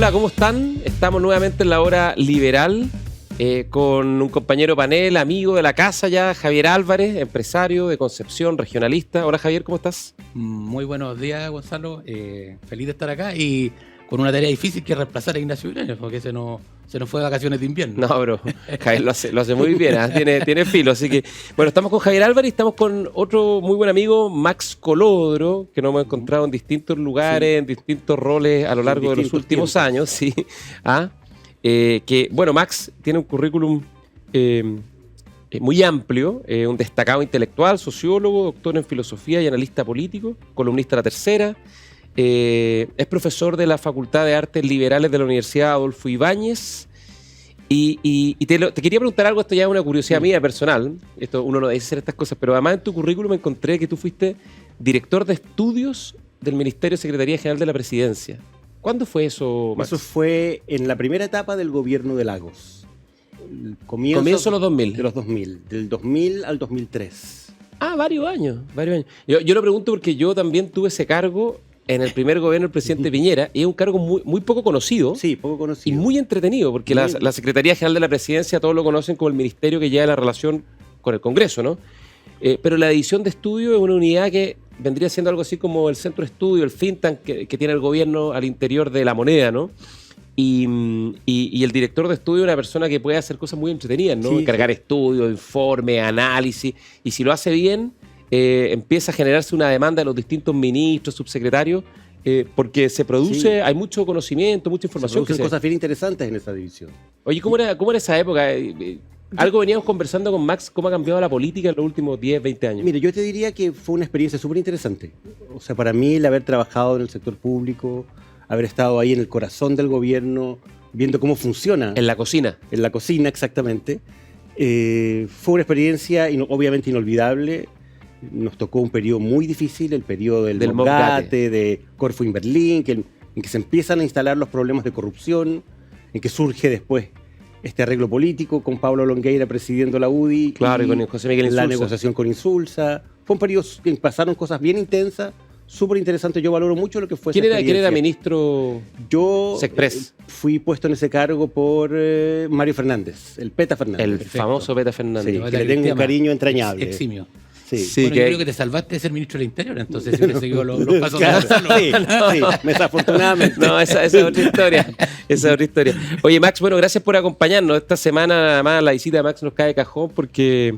Hola, ¿cómo están? Estamos nuevamente en la hora liberal con un compañero panel, amigo de la casa ya, Javier Álvarez, empresario de Concepción, regionalista. Hola Javier, ¿cómo estás? Muy buenos días, Gonzalo. Feliz de estar acá y con una tarea difícil que es reemplazar a Ignacio Villanes, porque se nos fue de vacaciones de invierno. No, bro, Javier lo hace muy bien, ¿eh? tiene filo. Así que, bueno, estamos con Javier Álvarez y estamos con otro muy buen amigo, Max Colodro, que nos hemos encontrado en distintos lugares, sí, en distintos roles a lo largo de los últimos años. Sí. Que, bueno, Max tiene un currículum muy amplio, un destacado intelectual, sociólogo, doctor en filosofía y analista político, columnista de La Tercera. Es profesor de la Facultad de Artes Liberales de la Universidad Adolfo Ibáñez. Y te quería preguntar algo, esto ya es una curiosidad mía personal. Esto, uno no debe hacer estas cosas, pero además en tu currículum encontré que tú fuiste director de estudios del Ministerio de Secretaría General de la Presidencia. ¿Cuándo fue eso, Max? Eso fue en la primera etapa del gobierno de Lagos. Comienzo de los 2000. De los 2000, del 2000 al 2003. Varios años. Yo lo pregunto porque yo también tuve ese cargo en el primer gobierno del presidente Piñera, y es un cargo muy poco conocido. Sí, poco conocido. Y muy entretenido, porque la Secretaría General de la Presidencia todos lo conocen como el ministerio que lleva la relación con el Congreso, ¿no? Pero la división de estudio es una unidad que vendría siendo algo así como el centro de estudio, el think tank que tiene el gobierno al interior de la moneda, ¿no? Y el director de estudio es una persona que puede hacer cosas muy entretenidas, ¿no? Sí, encargar estudios, informes, análisis, y si lo hace bien, empieza a generarse una demanda de los distintos ministros, subsecretarios, porque se produce, hay mucho conocimiento, mucha información. Se producen cosas bien interesantes en esa división. Oye, ¿cómo era esa época? Algo veníamos conversando con Max, ¿cómo ha cambiado la política en los últimos 10, 20 años? Mire, yo te diría que fue una experiencia súper interesante. O sea, para mí el haber trabajado en el sector público, haber estado ahí en el corazón del gobierno, viendo cómo funciona. En la cocina. En la cocina, exactamente. Fue una experiencia obviamente inolvidable. Nos tocó un periodo muy difícil, el periodo del Mogate, de Corfo en Berlín, en que se empiezan a instalar los problemas de corrupción, en que surge después este arreglo político con Pablo Longueira presidiendo la UDI. Claro, y con José Miguel Insulza. La negociación con Insulza. Fue un periodo en que pasaron cosas bien intensas, súper interesantes. Yo valoro mucho lo que fue esa experiencia. ¿Quién era ministro? Yo Sexpress. Fui puesto en ese cargo por Mario Fernández, el Peta Fernández. El famoso Peta Fernández. Sí, que le tengo un cariño entrañable. Eximio. Sí, bueno, yo creo que te salvaste de ser ministro del Interior, entonces si hubiese seguido los pasos claro, de Gonzalo. Sí, desafortunadamente. No, esa es otra historia. Esa es otra historia. Oye, Max, bueno, gracias por acompañarnos. Esta semana, además, la visita de Max nos cae de cajón porque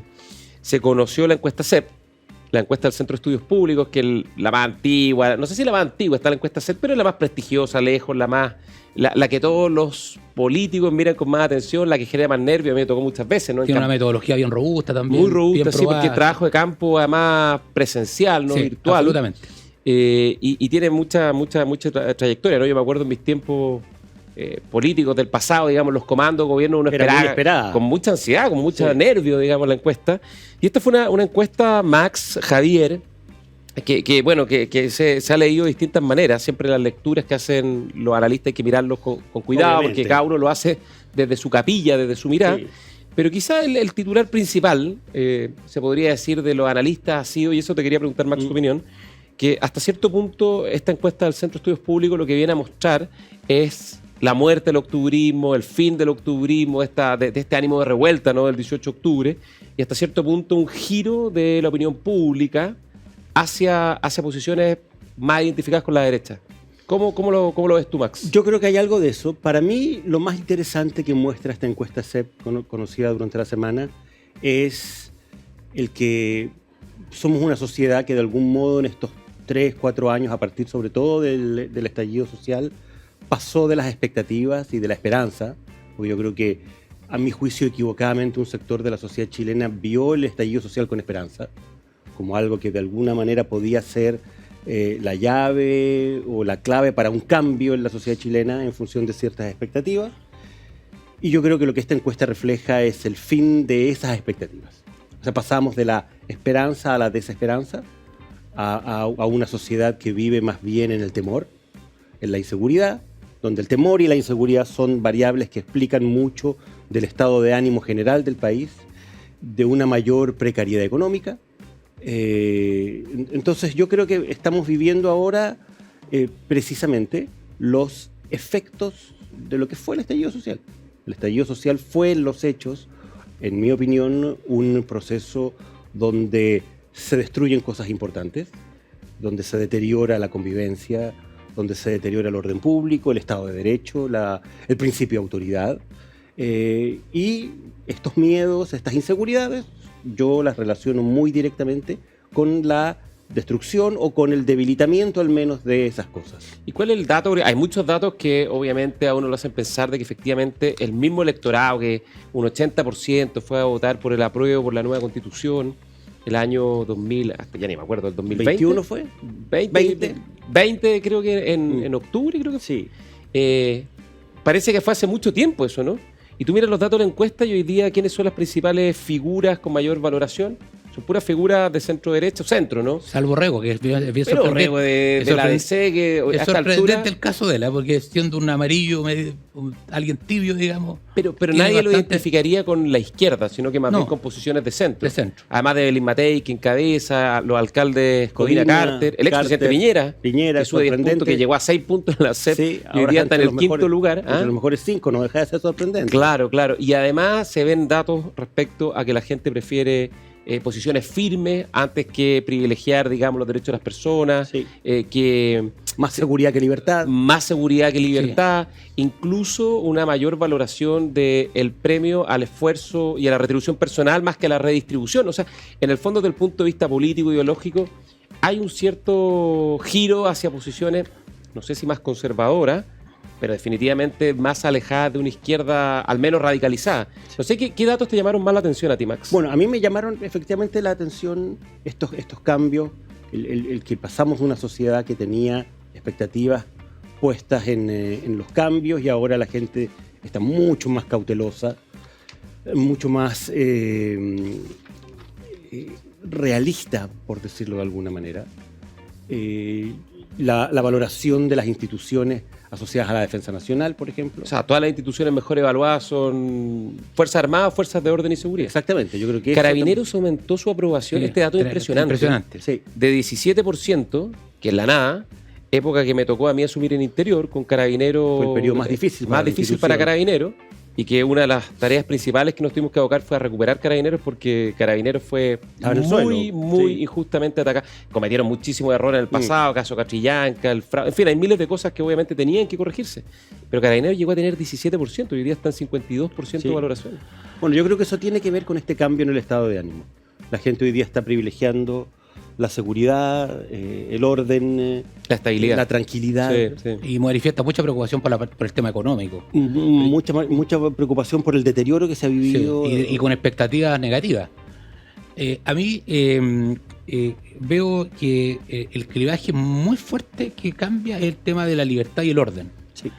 se conoció la encuesta CEP, la encuesta del Centro de Estudios Públicos, que es la más antigua, no sé si la más antigua está la encuesta CEP, pero es la más prestigiosa, lejos, la que todos los políticos miran con más atención, la que genera más nervios. A mí me tocó muchas veces, ¿no? Tiene una metodología bien robusta también. Muy robusta, sí, porque trabajo de campo además presencial, no virtual. Absolutamente. Y tiene mucha trayectoria, ¿no? Yo me acuerdo en mis tiempos políticos del pasado, digamos, los comandos de gobierno uno esperaba con mucha ansiedad, con mucho nervio, digamos, la encuesta. Y esta fue una encuesta, Max, Javier, que se ha leído de distintas maneras. Siempre las lecturas que hacen los analistas hay que mirarlos con cuidado, obviamente, porque cada uno lo hace desde su capilla, desde su mirada. Sí. Pero quizá el titular principal, se podría decir, de los analistas ha sido, y eso te quería preguntar, Max, tu opinión, que hasta cierto punto esta encuesta del Centro de Estudios Públicos lo que viene a mostrar es la muerte del octubrismo, el fin del octubrismo, de este ánimo de revuelta, ¿no?, del 18 de octubre, y hasta cierto punto un giro de la opinión pública hacia posiciones más identificadas con la derecha. ¿Cómo lo ves tú, Max? Yo creo que hay algo de eso. Para mí, lo más interesante que muestra esta encuesta CEP, conocida durante la semana, es el que somos una sociedad que de algún modo en estos 3, 4 años, a partir sobre todo del estallido social, pasó de las expectativas y de la esperanza, porque yo creo que, a mi juicio, equivocadamente, un sector de la sociedad chilena vio el estallido social con esperanza, como algo que de alguna manera podía ser la llave o la clave para un cambio en la sociedad chilena en función de ciertas expectativas. Y yo creo que lo que esta encuesta refleja es el fin de esas expectativas. O sea, pasamos de la esperanza a la desesperanza, a una sociedad que vive más bien en el temor, en la inseguridad, donde el temor y la inseguridad son variables que explican mucho del estado de ánimo general del país, de una mayor precariedad económica. Entonces yo creo que estamos viviendo ahora precisamente los efectos de lo que fue el estallido social. El estallido social fue en los hechos, en mi opinión, un proceso donde se destruyen cosas importantes, donde se deteriora la convivencia, donde se deteriora el orden público, el Estado de Derecho, el principio de autoridad. Y estos miedos, estas inseguridades, yo las relaciono muy directamente con la destrucción o con el debilitamiento al menos de esas cosas. ¿Y cuál es el dato? Hay muchos datos que obviamente a uno lo hacen pensar de que efectivamente el mismo electorado, que un 80% fue a votar por el apruebo por la nueva Constitución, el año 2000, hasta ya ni me acuerdo, el 2020. ¿21 fue? 20 creo que en octubre, creo que sí. Parece que fue hace mucho tiempo eso, ¿no? Y tú miras los datos de la encuesta y hoy día, ¿quiénes son las principales figuras con mayor valoración? Son puras figuras de centro-derecha o centro, ¿no? Salvo Rego, que es bien sorprendente. Rego de la DC, que es sorprendente el caso de él, porque siendo un amarillo, alguien tibio, digamos. Pero nadie lo identificaría con la izquierda, sino que más bien con posiciones de centro. Además de Belín Matei, que encabeza, los alcaldes Codina Carter, el expresidente Piñera, que sube 10 puntos, que llegó a 6 puntos en la CEP, sí, y hoy día está en el quinto lugar. Entre los mejores 5, no deja de ser sorprendente. Claro. Y además se ven datos respecto a que la gente prefiere posiciones firmes antes que privilegiar, digamos, los derechos de las personas, sí. Que más seguridad que libertad. Más seguridad que libertad, sí. Incluso una mayor valoración del premio al esfuerzo y a la retribución personal más que a la redistribución. O sea, en el fondo, desde el punto de vista político, ideológico, hay un cierto giro hacia posiciones, no sé si más conservadoras, pero definitivamente más alejada de una izquierda, al menos radicalizada. No sé, ¿qué datos te llamaron más la atención a ti, Max? Bueno, a mí me llamaron efectivamente la atención estos cambios, el que pasamos de una sociedad que tenía expectativas puestas en los cambios y ahora la gente está mucho más cautelosa, mucho más realista, por decirlo de alguna manera. La valoración de las instituciones asociadas a la Defensa Nacional, por ejemplo. O sea, todas las instituciones mejor evaluadas son Fuerzas Armadas, Fuerzas de Orden y Seguridad. Exactamente, yo creo que Carabineros aumentó su aprobación, este dato es impresionante. Sí. De 17%, que es la nada, época que me tocó a mí asumir en Interior, con Carabineros. Fue el periodo más difícil. Más difícil para Carabineros. Y que una de las tareas principales que nos tuvimos que abocar fue a recuperar Carabineros, porque Carabineros fue muy injustamente atacado. Cometieron muchísimos errores en el pasado, caso Catrillanca, el fraude. En fin, hay miles de cosas que obviamente tenían que corregirse. Pero Carabineros llegó a tener 17%, hoy día está en 52% de valoración. Bueno, yo creo que eso tiene que ver con este cambio en el estado de ánimo. La gente hoy día está privilegiando la seguridad, el orden, la estabilidad, la tranquilidad. Sí. Y manifiesta mucha preocupación por el tema económico. Mucha preocupación por el deterioro que se ha vivido. Sí, y con expectativas negativas. A mí veo que el clivaje muy fuerte que cambia es el tema de la libertad y el orden. Sí.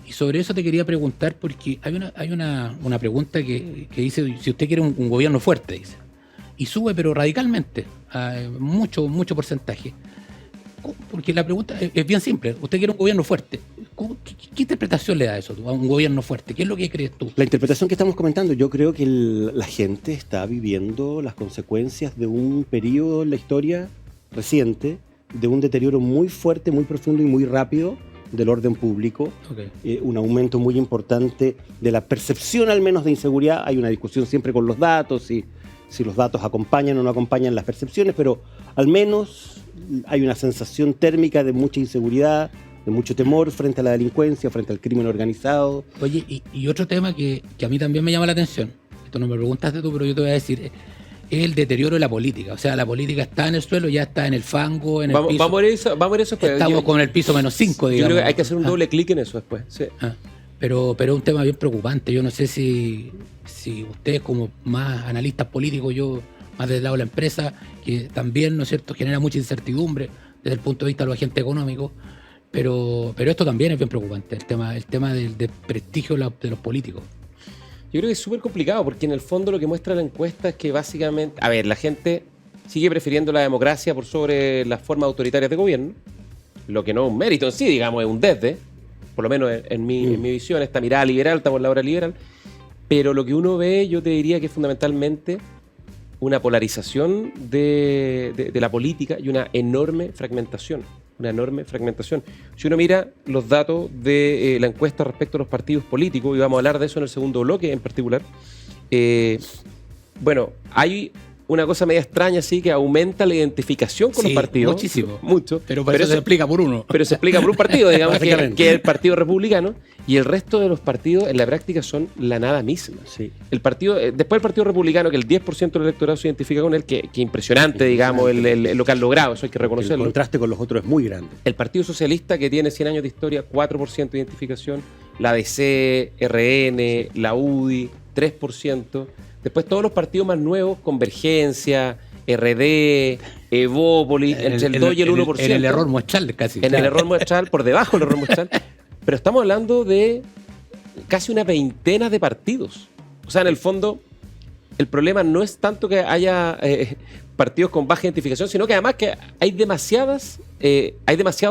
Y sobre eso te quería preguntar, porque hay una pregunta que dice, si usted quiere un gobierno fuerte, dice, y sube pero radicalmente, mucho porcentaje. Porque la pregunta es bien simple. Usted quiere un gobierno fuerte. ¿Qué interpretación le da eso a un gobierno fuerte? ¿Qué es lo que crees tú? La interpretación que estamos comentando, yo creo que la gente está viviendo las consecuencias de un periodo en la historia reciente, de un deterioro muy fuerte, muy profundo y muy rápido del orden público. Okay. Un aumento muy importante de la percepción al menos de inseguridad. Hay una discusión siempre con los datos, si los datos acompañan o no acompañan las percepciones, pero al menos hay una sensación térmica de mucha inseguridad, de mucho temor frente a la delincuencia, frente al crimen organizado. Oye, y otro tema que a mí también me llama la atención, esto no me preguntaste tú, pero yo te voy a decir, es el deterioro de la política. O sea, la política está en el suelo, ya está en el fango, en el piso. Vamos a eso. Estamos con el piso -5, digamos. Yo creo que hay que hacer un doble clic en eso después. Sí. Pero es un tema bien preocupante. Yo no sé si ustedes, como más analistas políticos, yo más del lado de la empresa, que también, ¿no es cierto?, genera mucha incertidumbre desde el punto de vista de los agentes económicos, pero esto también es bien preocupante, el tema del prestigio de los políticos. Yo creo que es súper complicado, porque en el fondo lo que muestra la encuesta es que básicamente, la gente sigue prefiriendo la democracia por sobre las formas autoritarias de gobierno, lo que no es un mérito en sí, digamos, es un desde, por lo menos en mi visión, esta mirada liberal, estamos en la hora liberal, pero lo que uno ve, yo te diría que es fundamentalmente una polarización de la política y una enorme fragmentación. una enorme fragmentación. Si uno mira los datos de la encuesta respecto a los partidos políticos, y vamos a hablar de eso en el segundo bloque en particular, bueno, hay una cosa media extraña, así que aumenta la identificación con los partidos. Muchísimo. Mucho. Pero eso se explica por uno. Pero se explica por un partido, digamos, que es el Partido Republicano, y el resto de los partidos en la práctica son la nada misma. Sí. El partido, después del Partido Republicano, que el 10% del electorado se identifica con él, que impresionante, digamos, lo que han logrado, eso hay que reconocerlo. El contraste con los otros es muy grande. El Partido Socialista, que tiene 100 años de historia, 4% de identificación. La DC, RN, la UDI, 3%. Después todos los partidos más nuevos, Convergencia, RD, Evópolis, entre el 2 y el 1%. En el error muestral casi. En el error muestral, por debajo del error muestral. Pero estamos hablando de casi una veintena de partidos. O sea, en el fondo, el problema no es tanto que haya partidos con baja identificación, sino que además que hay demasiada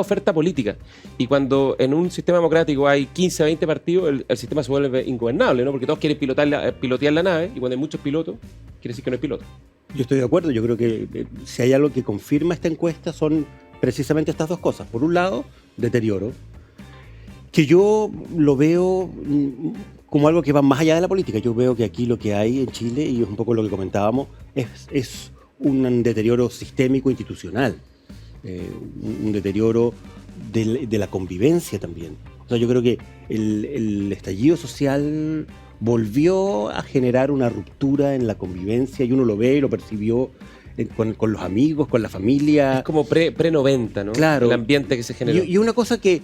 oferta política. Y cuando en un sistema democrático hay 15 a 20 partidos, el sistema se vuelve ingobernable, ¿no? Porque todos quieren pilotear la nave, y cuando hay muchos pilotos, quiere decir que no hay piloto. Yo estoy de acuerdo. Yo creo que si hay algo que confirma esta encuesta son precisamente estas dos cosas. Por un lado, deterioro, que yo lo veo como algo que va más allá de la política. Yo veo que aquí lo que hay en Chile, y es un poco lo que comentábamos, es un deterioro sistémico institucional, un deterioro de la convivencia también. O sea, yo creo que el estallido social volvió a generar una ruptura en la convivencia, y uno lo ve y lo percibió con los amigos, con la familia. Es como pre-90, ¿no? Claro. El ambiente que se generó. Y una cosa que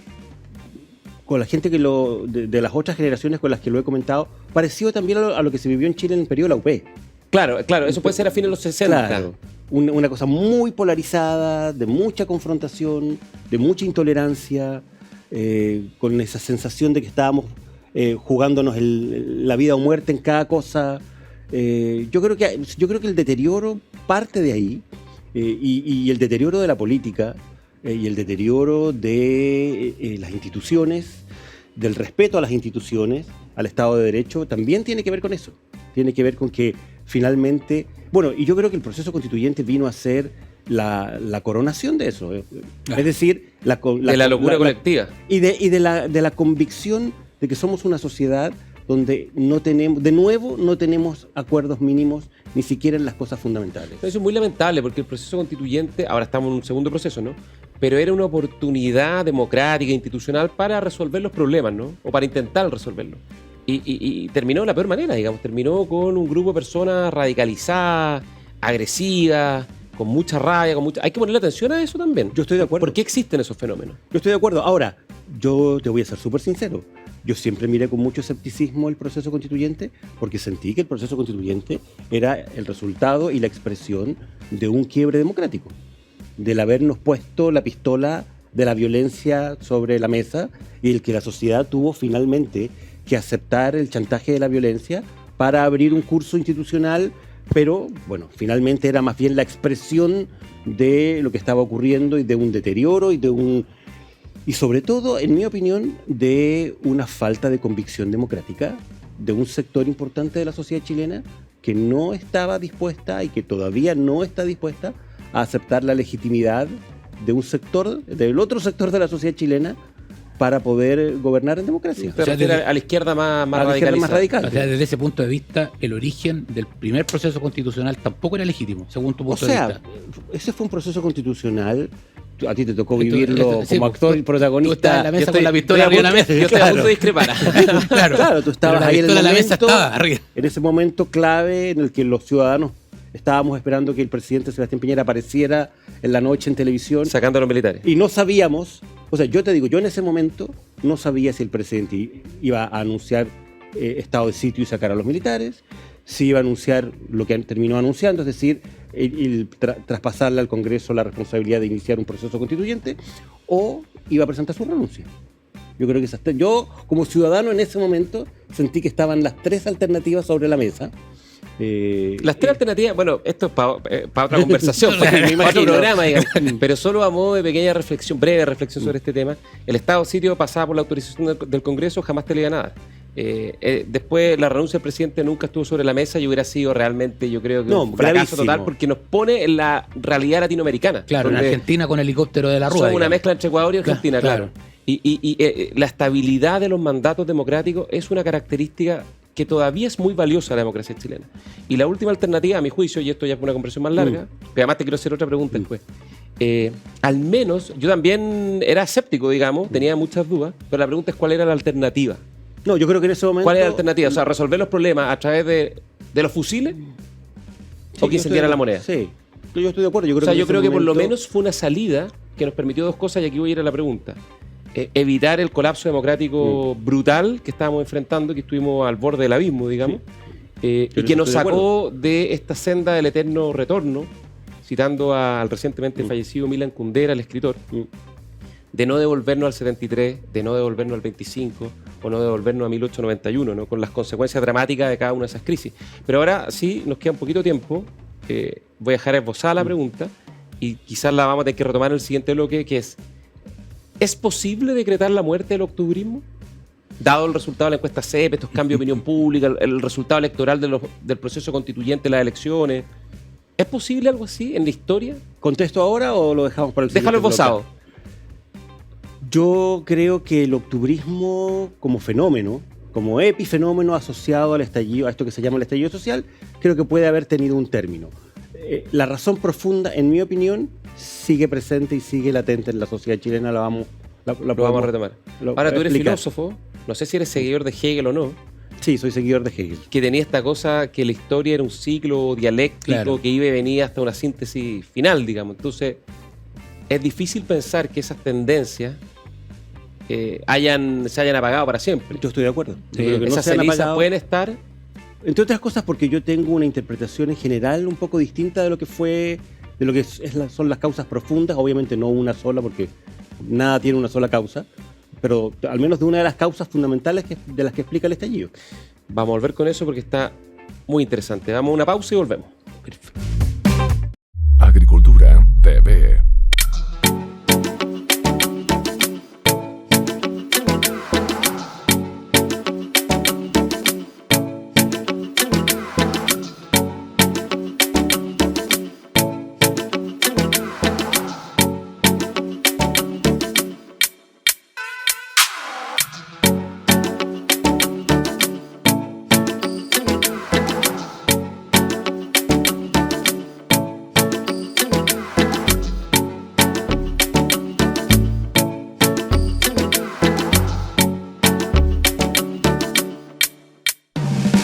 con la gente de las otras generaciones con las que lo he comentado, parecido también a lo que se vivió en Chile en el periodo de la UP. Claro, eso puede ser a fines de los 60. Claro, una cosa muy polarizada, de mucha confrontación, de mucha intolerancia, con esa sensación de que estábamos jugándonos la vida o muerte en cada cosa. Yo creo que el deterioro parte de ahí, y el deterioro de la política, y el deterioro de las instituciones, del respeto a las instituciones, al Estado de Derecho, también tiene que ver con eso. Tiene que ver con que finalmente... Bueno, y yo creo que el proceso constituyente vino a ser la coronación de eso. Es decir, de la locura colectiva. Y de la convicción de que somos una sociedad donde no tenemos acuerdos mínimos ni siquiera en las cosas fundamentales. Eso es muy lamentable, porque el proceso constituyente, ahora estamos en un segundo proceso, ¿no? Pero era una oportunidad democrática e institucional para resolver los problemas, ¿no? O para intentar resolverlos. Y terminó de la peor manera, digamos. Terminó con un grupo de personas radicalizadas, agresivas, con mucha rabia, Hay que ponerle atención a eso también. Yo estoy de acuerdo. ¿Por qué existen esos fenómenos? Yo estoy de acuerdo. Ahora, yo te voy a ser súper sincero. Yo siempre miré con mucho escepticismo el proceso constituyente, porque sentí que el proceso constituyente era el resultado y la expresión de un quiebre democrático, del habernos puesto la pistola de la violencia sobre la mesa, y el que la sociedad tuvo finalmente que aceptar el chantaje de la violencia para abrir un curso institucional, pero bueno, finalmente era más bien la expresión de lo que estaba ocurriendo, y de un deterioro, y sobre todo, en mi opinión, de una falta de convicción democrática de un sector importante de la sociedad chilena que no estaba dispuesta, y que todavía no está dispuesta, a aceptar la legitimidad de un sector, del otro sector de la sociedad chilena, para poder gobernar en democracia. O sea, a la izquierda más radical. O sea, desde ese punto de vista, el origen del primer proceso constitucional tampoco era legítimo, según tu punto de vista. Ese fue un proceso constitucional. A ti te tocó vivirlo como actor y protagonista. Tú estabas en la mesa con la pistola arriba de la mesa. Yo estoy a punto de discrepar. Claro, tú estabas ahí en ese momento clave en el que los ciudadanos estábamos esperando que el presidente Sebastián Piñera apareciera en la noche en televisión. Sacando a los militares. Y no sabíamos, o sea, yo te digo, yo en ese momento no sabía si el presidente iba a anunciar estado de sitio y sacar a los militares, si iba a anunciar lo que terminó anunciando, es decir, traspasarle al Congreso la responsabilidad de iniciar un proceso constituyente, o iba a presentar su renuncia. Yo creo que yo, como ciudadano en ese momento, sentí que estaban las tres alternativas sobre la mesa. Las tres alternativas, bueno, esto es para otra conversación, para otro programa, digamos, pero solo a modo de pequeña reflexión, breve reflexión sobre este tema. El estado de sitio pasaba por la autorización del Congreso, jamás te leía nada. Después la renuncia del presidente nunca estuvo sobre la mesa y hubiera sido realmente, yo creo que un fracaso total, porque nos pone en la realidad latinoamericana. Claro, en Argentina con helicóptero de la Rúa. Somos una mezcla entre Ecuador y Argentina, claro. Y la estabilidad de los mandatos democráticos es una característica que todavía es muy valiosa a la democracia chilena. Y la última alternativa, a mi juicio, y esto ya es una conversación más larga, pero además te quiero hacer otra pregunta después. Al menos, yo también era escéptico, digamos, tenía muchas dudas, pero la pregunta es cuál era la alternativa. No, yo creo que en ese momento... ¿Cuál es la alternativa? O sea, resolver los problemas a través de los fusiles o que incendiara la moneda. Sí, yo estoy de acuerdo. Yo creo que por lo menos fue una salida que nos permitió dos cosas, y aquí voy a ir a la pregunta. Evitar el colapso democrático brutal que estábamos enfrentando, que estuvimos al borde del abismo, digamos, y que nos sacó de esta senda del eterno retorno, citando al recientemente fallecido Milan Kundera, el escritor, de no devolvernos al 73, de no devolvernos al 25 o no devolvernos a 1891, ¿no? Con las consecuencias dramáticas de cada una de esas crisis. Pero ahora sí, nos queda un poquito de tiempo. Voy a dejar esbozada la pregunta y quizás la vamos a tener que retomar en el siguiente bloque, que ¿es posible decretar la muerte del octubrismo? Dado el resultado de la encuesta CEP, estos cambios de opinión pública, el resultado electoral del proceso constituyente de las elecciones. ¿Es posible algo así en la historia? ¿Contesto ahora o lo dejamos para el siguiente? Déjalo esbozado. Yo creo que el octubrismo como fenómeno, como epifenómeno asociado al estallido, a esto que se llama el estallido social, creo que puede haber tenido un término. La razón profunda, en mi opinión, sigue presente y sigue latente en la sociedad chilena. Lo vamos a retomar. Ahora, tú eres filósofo, no sé si eres seguidor de Hegel o no. Sí, soy seguidor de Hegel. Que tenía esta cosa que la historia era un ciclo dialéctico que iba y venía hasta una síntesis final, digamos. Entonces, es difícil pensar que esas tendencias se hayan apagado para siempre. Yo estoy de acuerdo. Creo que esas cenizas pueden estar... Entre otras cosas porque yo tengo una interpretación en general un poco distinta de lo que son las causas profundas, obviamente no una sola, porque nada tiene una sola causa, pero al menos de una de las causas fundamentales de las que explica el estallido. Vamos a volver con eso porque está muy interesante. Vamos a una pausa y volvemos. Perfecto. Agricultura TV.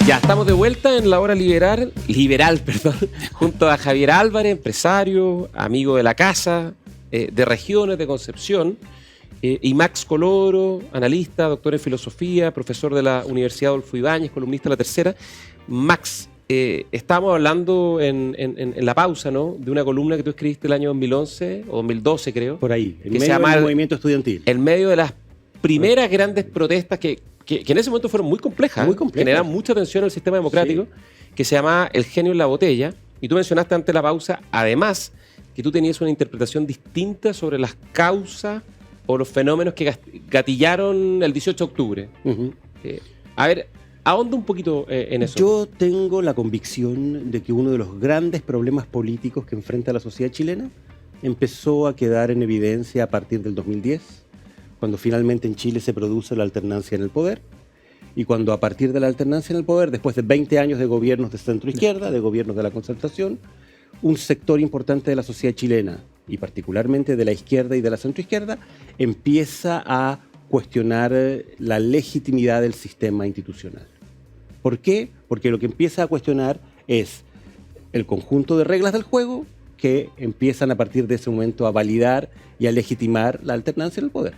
Ya estamos de vuelta en la hora liberal, junto a Javier Álvarez, empresario, amigo de la casa, de regiones de Concepción, y Max Coloro, analista, doctor en filosofía, profesor de la Universidad Adolfo Ibáñez, columnista de La Tercera. Max, estábamos hablando en la pausa, ¿no?, de una columna que tú escribiste el año 2011 o 2012, creo. Por ahí, en medio se llama del movimiento estudiantil. En medio de las primeras grandes protestas que en ese momento fueron muy complejas, generaron mucha tensión en el sistema democrático, que se llamaba El genio en la botella. Y tú mencionaste antes de la pausa, además, que tú tenías una interpretación distinta sobre las causas o los fenómenos que gatillaron el 18 de octubre. A ver, ahonda un poquito en eso. Yo tengo la convicción de que uno de los grandes problemas políticos que enfrenta la sociedad chilena empezó a quedar en evidencia a partir del 2010, cuando finalmente en Chile se produce la alternancia en el poder, y cuando a partir de la alternancia en el poder, después de 20 años de gobiernos de centro-izquierda, de gobiernos de la concertación, un sector importante de la sociedad chilena, y particularmente de la izquierda y de la centro-izquierda, empieza a cuestionar la legitimidad del sistema institucional. ¿Por qué? Porque lo que empieza a cuestionar es el conjunto de reglas del juego que empiezan a partir de ese momento a validar y a legitimar la alternancia en el poder.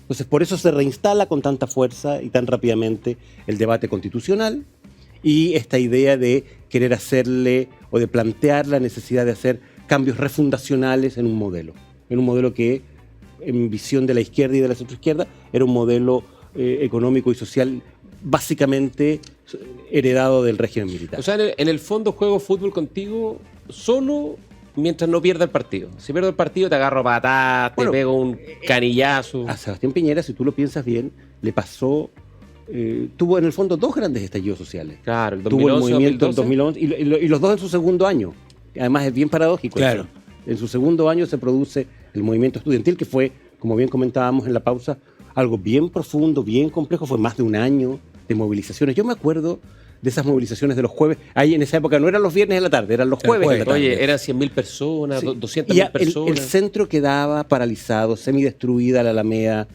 Entonces, por eso se reinstala con tanta fuerza y tan rápidamente el debate constitucional y esta idea de querer hacerle o de plantear la necesidad de hacer cambios refundacionales en un modelo que, en visión de la izquierda y de la centroizquierda, era un modelo económico y social básicamente heredado del régimen militar. O sea, en el fondo juego fútbol contigo solo mientras no pierda el partido. Si pierdo el partido te agarro patadas, te pego un canillazo. A Sebastián Piñera, si tú lo piensas bien, le pasó tuvo en el fondo dos grandes estallidos sociales. Claro, el 2011, tuvo el movimiento en 2011 y los dos en su segundo año. Además es bien paradójico. Claro. Eso. En su segundo año se produce el movimiento estudiantil, que fue, como bien comentábamos en la pausa, algo bien profundo, bien complejo. Fue más de un año de movilizaciones. Yo me acuerdo de esas movilizaciones de los jueves. Ahí en esa época no eran los viernes en la tarde, eran los jueves en la tarde. Oye, eran 100.000 personas, sí. 200.000 personas. El centro quedaba paralizado, semidestruida la Alameda.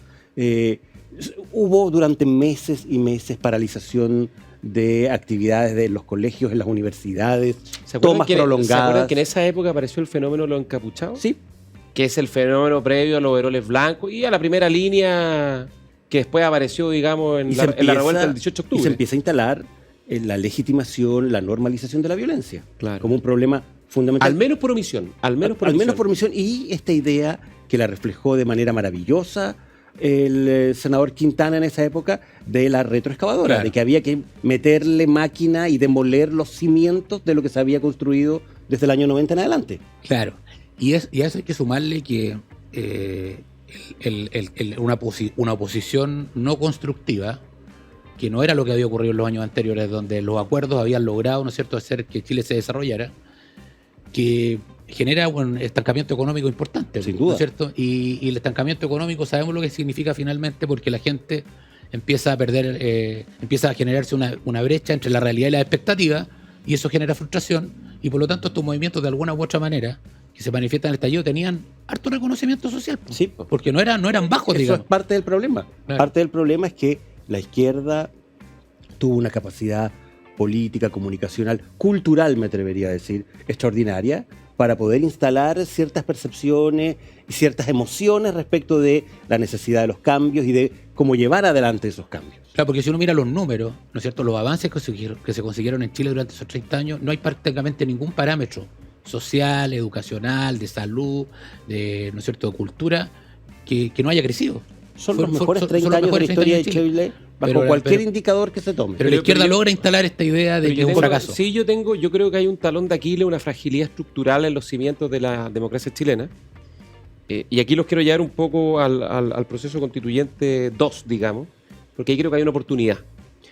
Hubo durante meses y meses paralización de actividades de los colegios, en las universidades, tomas prolongadas. ¿Se acuerdan que en esa época apareció el fenómeno de los encapuchados? Sí. Que es el fenómeno previo a los overoles blancos y a la primera línea que después apareció, digamos, en la revuelta del 18 de octubre. Y se empieza a instalar la legitimación, la normalización de la violencia. Claro. Como un problema fundamental. Al menos por omisión. Al menos por omisión. Y esta idea que la reflejó de manera maravillosa el senador Quintana en esa época, de la retroexcavadora, claro, de que había que meterle máquina y demoler los cimientos de lo que se había construido desde el año 90 en adelante. Claro, y a eso hay que sumarle que una oposición no constructiva, que no era lo que había ocurrido en los años anteriores, donde los acuerdos habían logrado, ¿no es cierto?, hacer que Chile se desarrollara, que genera un estancamiento económico importante, sin duda, ¿no es cierto? Y el estancamiento económico sabemos lo que significa finalmente, porque la gente empieza a perder, empieza a generarse una brecha entre la realidad y la expectativa, y eso genera frustración, y por lo tanto estos movimientos de alguna u otra manera que se manifiestan en el estallido tenían harto reconocimiento social, sí, porque no eran bajos, eso digamos. Es parte del problema. Claro. Parte del problema es que la izquierda tuvo una capacidad política, comunicacional, cultural, me atrevería a decir, extraordinaria, para poder instalar ciertas percepciones y ciertas emociones respecto de la necesidad de los cambios y de cómo llevar adelante esos cambios. Claro, porque si uno mira los números, ¿no es cierto?, los avances que se consiguieron en Chile durante esos 30 años, no hay prácticamente ningún parámetro social, educacional, de salud, ¿no es cierto?, de cultura, que no haya crecido. Son los mejores 30 años de la historia de Chile, bajo cualquier indicador que se tome. Pero la izquierda logra instalar esta idea de que es un fracaso. Sí, yo creo que hay un talón de Aquiles, una fragilidad estructural en los cimientos de la democracia chilena. Y aquí los quiero llevar un poco al proceso constituyente 2, digamos, porque ahí creo que hay una oportunidad.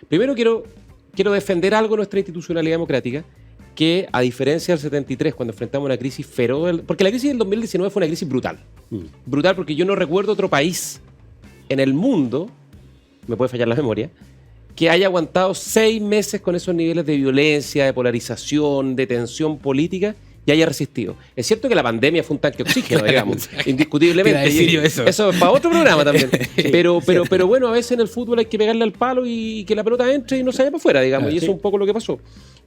Primero quiero defender algo de nuestra institucionalidad democrática, que a diferencia del 73, cuando enfrentamos una crisis feroz, porque la crisis del 2019 fue una crisis brutal. Brutal porque yo no recuerdo otro país en el mundo, me puede fallar la memoria, que haya aguantado 6 meses con esos niveles de violencia, de polarización, de tensión política y haya resistido. Es cierto que la pandemia fue un tanque de oxígeno, digamos, indiscutiblemente. Eso es para otro programa también. Pero bueno, a veces en el fútbol hay que pegarle al palo y que la pelota entre y no se vaya para afuera, digamos, y eso es un poco lo que pasó.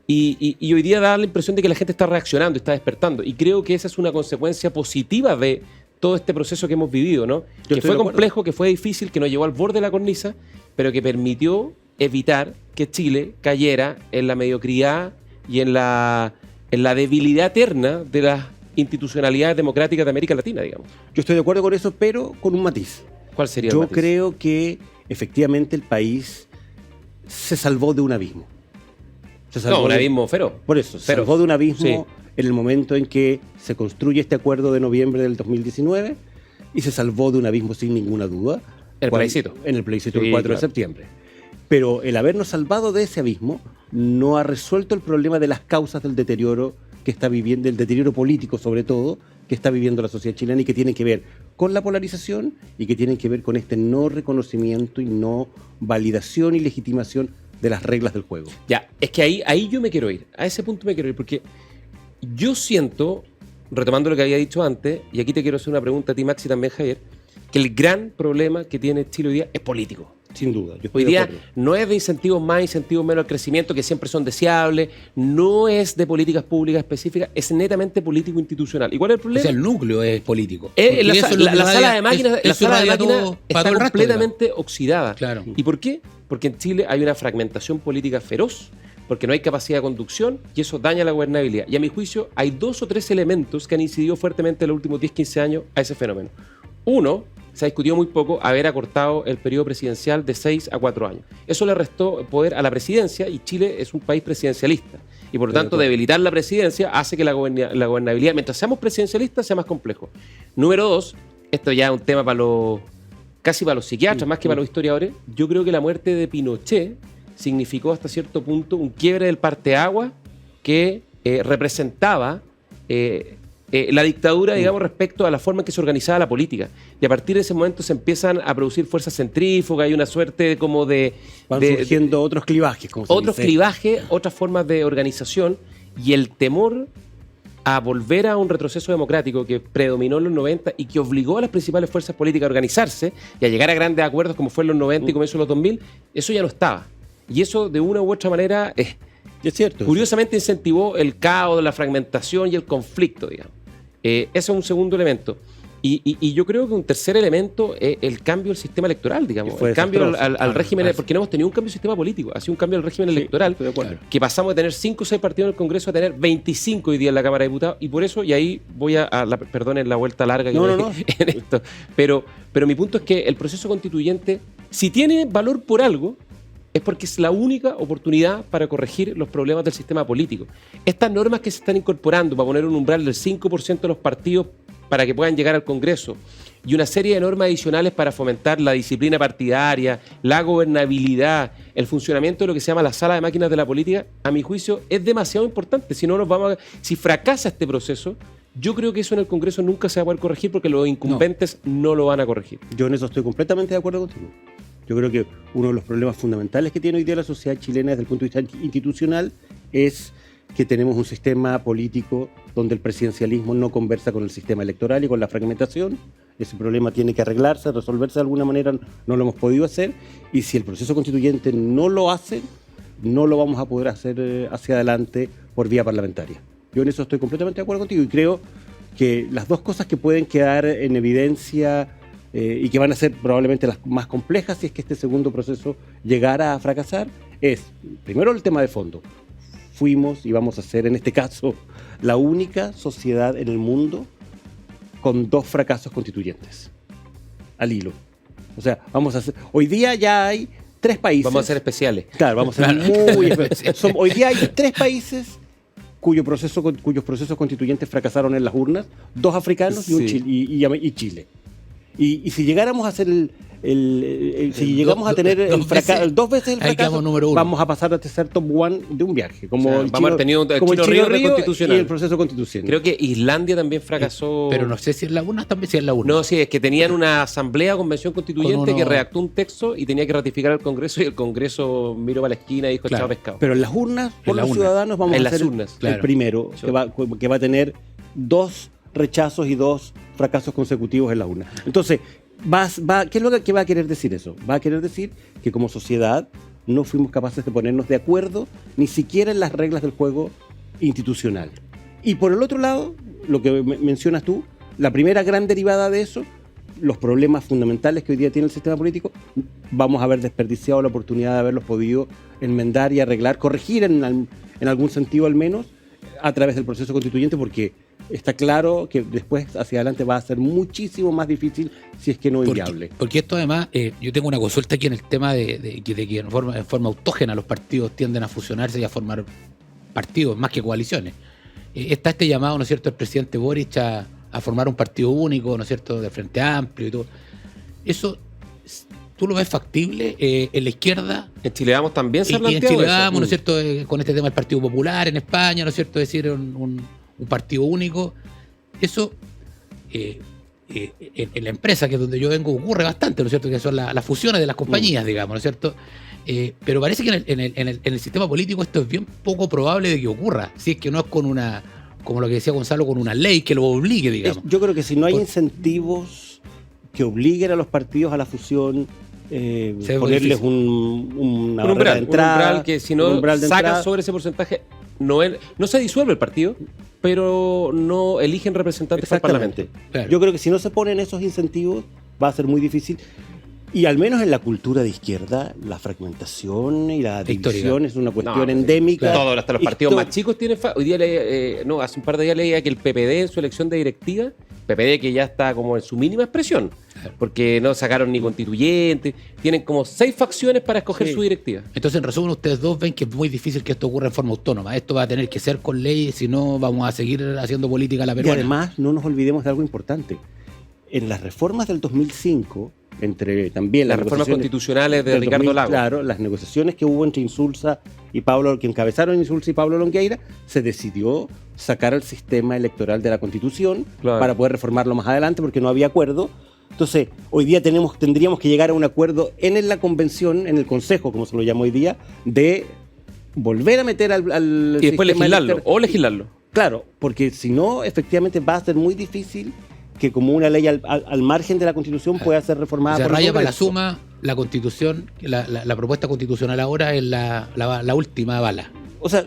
Y hoy día da la impresión de que la gente está reaccionando, está despertando, y creo que esa es una consecuencia positiva de todo este proceso que hemos vivido, ¿no? Que fue complejo, que fue difícil, que nos llevó al borde de la cornisa, pero que permitió evitar que Chile cayera en la mediocridad y en la debilidad eterna de las institucionalidades democráticas de América Latina, digamos. Yo estoy de acuerdo con eso, pero con un matiz. ¿Cuál sería el matiz? Yo creo que efectivamente el país se salvó de un abismo. Un abismo feroz. Por eso, se salvó de un abismo en el momento en que se construye este acuerdo de noviembre del 2019 y se salvó de un abismo sin ninguna duda. En el plebiscito del 4 de septiembre. Pero el habernos salvado de ese abismo no ha resuelto el problema de las causas del deterioro que está viviendo, del deterioro político sobre todo, que está viviendo la sociedad chilena y que tiene que ver con la polarización y que tienen que ver con este no reconocimiento y no validación y legitimación de las reglas del juego. Ya, es que ahí yo me quiero ir, a ese punto me quiero ir, porque yo siento, retomando lo que había dicho antes, y aquí te quiero hacer una pregunta a ti, Max, y también Javier, que el gran problema que tiene Chile hoy día es político. Sin duda. Hoy día no es de incentivos más, incentivos menos al crecimiento, que siempre son deseables, no es de políticas públicas específicas, es netamente político-institucional. ¿Y cuál es el problema? O sea, el núcleo es político. La sala de máquinas está completamente oxidada. Claro. ¿Y por qué? Porque en Chile hay una fragmentación política feroz, porque no hay capacidad de conducción y eso daña la gobernabilidad. Y a mi juicio hay 2 o 3 elementos que han incidido fuertemente en los últimos 10-15 años a ese fenómeno. Uno, se ha discutido muy poco haber acortado el periodo presidencial de 6 a 4 años. Eso le restó poder a la presidencia y Chile es un país presidencialista. Y por lo tanto, debilitar la presidencia hace que la gobernabilidad, mientras seamos presidencialistas, sea más complejo. Número 2, esto ya es un tema para casi para los psiquiatras, más que para los historiadores, yo creo que la muerte de Pinochet significó hasta cierto punto un quiebre del parteaguas que representaba la dictadura, digamos, respecto a la forma en que se organizaba la política. Y a partir de ese momento se empiezan a producir fuerzas centrífugas, hay una suerte como van surgiendo otros clivajes, como se dice. Otros clivajes, otras formas de organización, y el temor a volver a un retroceso democrático que predominó en los 90 y que obligó a las principales fuerzas políticas a organizarse y a llegar a grandes acuerdos como fue en los 90 y comienzo de los 2000, eso ya no estaba. Y eso, de una u otra manera, es cierto, curiosamente incentivó el caos, la fragmentación y el conflicto, digamos. Ese es un segundo elemento. Y yo creo que un tercer elemento es el cambio del sistema electoral, digamos. El cambio al régimen, porque no hemos tenido un cambio del sistema político, ha sido un cambio del régimen electoral, que pasamos de tener 5 o 6 partidos en el Congreso a tener 25 hoy día en la Cámara de Diputados, y por eso, y ahí voy perdonen la vuelta larga que en esto, pero mi punto es que el proceso constituyente, si tiene valor por algo, es porque es la única oportunidad para corregir los problemas del sistema político. Estas normas que se están incorporando para poner un umbral del 5% de los partidos para que puedan llegar al Congreso, y una serie de normas adicionales para fomentar la disciplina partidaria, la gobernabilidad, el funcionamiento de lo que se llama la sala de máquinas de la política, a mi juicio es demasiado importante. Si fracasa este proceso, yo creo que eso en el Congreso nunca se va a poder corregir, porque los incumbentes no lo van a corregir. Yo en eso estoy completamente de acuerdo contigo. Yo creo que uno de los problemas fundamentales que tiene hoy día la sociedad chilena desde el punto de vista institucional es que tenemos un sistema político donde el presidencialismo no conversa con el sistema electoral y con la fragmentación. Ese problema tiene que arreglarse, resolverse de alguna manera, no lo hemos podido hacer, y si el proceso constituyente no lo hace, no lo vamos a poder hacer hacia adelante por vía parlamentaria. Yo en eso estoy completamente de acuerdo contigo, y creo que las dos cosas que pueden quedar en evidencia y que van a ser probablemente las más complejas si es que este segundo proceso llegara a fracasar, es primero el tema de fondo. Fuimos y vamos a ser en este caso la única sociedad en el mundo con 2 fracasos constituyentes al hilo. O sea, hoy día ya hay 3 países. Vamos a ser especiales. Claro, vamos a ser muy especiales. Hoy día hay 3 países cuyos procesos constituyentes fracasaron en las urnas, 2 africanos y Chile. Y si llegáramos a hacer si llegamos a tener 2 veces el fracaso, vamos a pasar a ser top 1 de un viaje. Como el Chino Río y el proceso constitucional. Creo que Islandia también fracasó. Pero no sé si es la urna, también si es la urna. No, sí, es que tenían una asamblea, convención constituyente que redactó un texto y tenía que ratificar al Congreso, y el Congreso miró para la esquina y dijo, chao pescado. Pero en las urnas, por los ciudadanos, vamos a ser el primero que va a tener 2 rechazos y 2 fracasos consecutivos en la urna. Entonces, ¿qué es lo que va a querer decir eso? Va a querer decir que como sociedad no fuimos capaces de ponernos de acuerdo ni siquiera en las reglas del juego institucional. Y por el otro lado, lo que mencionas tú, la primera gran derivada de eso, los problemas fundamentales que hoy día tiene el sistema político, vamos a haber desperdiciado la oportunidad de haberlos podido enmendar y arreglar, corregir en algún sentido al menos, a través del proceso constituyente, porque está claro que después hacia adelante va a ser muchísimo más difícil, si es que no inviable. Porque esto además, yo tengo una consulta aquí en el tema de que en forma autógena los partidos tienden a fusionarse y a formar partidos más que coaliciones. Está este llamado, ¿no es cierto?, del presidente Boric a formar un partido único, ¿no es cierto?, de Frente Amplio y todo. Eso, ¿tú lo ves factible en la izquierda? En Chile Vamos también se ha planteado eso. Y en Chile eso. Vamos, ¿no es cierto?, con este tema del Partido Popular en España, ¿no es cierto?, es decir, un partido único. Eso en la empresa, que es donde yo vengo, ocurre bastante, ¿no es cierto?, que son las fusiones de las compañías, digamos, ¿no es cierto? Pero parece que en el sistema político esto es bien poco probable de que ocurra, si es que no es con una, como lo que decía Gonzalo, con una ley que lo obligue, digamos. Yo creo que si no hay incentivos que obliguen a los partidos a la fusión, ponerles un umbral, de entrada, un umbral que si no sacan sobre ese porcentaje, no se disuelve el partido, pero no eligen representantes para el Parlamento. Claro. Yo creo que si no se ponen esos incentivos va a ser muy difícil. Y al menos en la cultura de izquierda, la fragmentación y la división es una cuestión endémica. Claro. Hasta los partidos más chicos tienen... Hoy día hace un par de días leía que el PPD en su elección de directiva, PPD que ya está como en su mínima expresión, porque no sacaron ni constituyentes, tienen como 6 facciones para escoger su directiva. Entonces, en resumen, ustedes dos ven que es muy difícil que esto ocurra en forma autónoma. Esto va a tener que ser con ley, si no vamos a seguir haciendo política a la peruana. Y además, no nos olvidemos de algo importante. En las reformas del 2005... entre también las reformas constitucionales de Ricardo Lagos. Claro, las negociaciones que hubo entre Insulza y Pablo, que encabezaron Insulza y Pablo Longueira, se decidió sacar el sistema electoral de la Constitución para poder reformarlo más adelante porque no había acuerdo. Entonces, hoy día tendríamos que llegar a un acuerdo en la convención, en el Consejo, como se lo llama hoy día, de volver a meter al y después legislarlo. Claro, porque si no, efectivamente va a ser muy difícil que como una ley al margen de la Constitución pueda ser reformada. Se raya para la suma, la Constitución, la propuesta constitucional ahora es la última bala. O sea,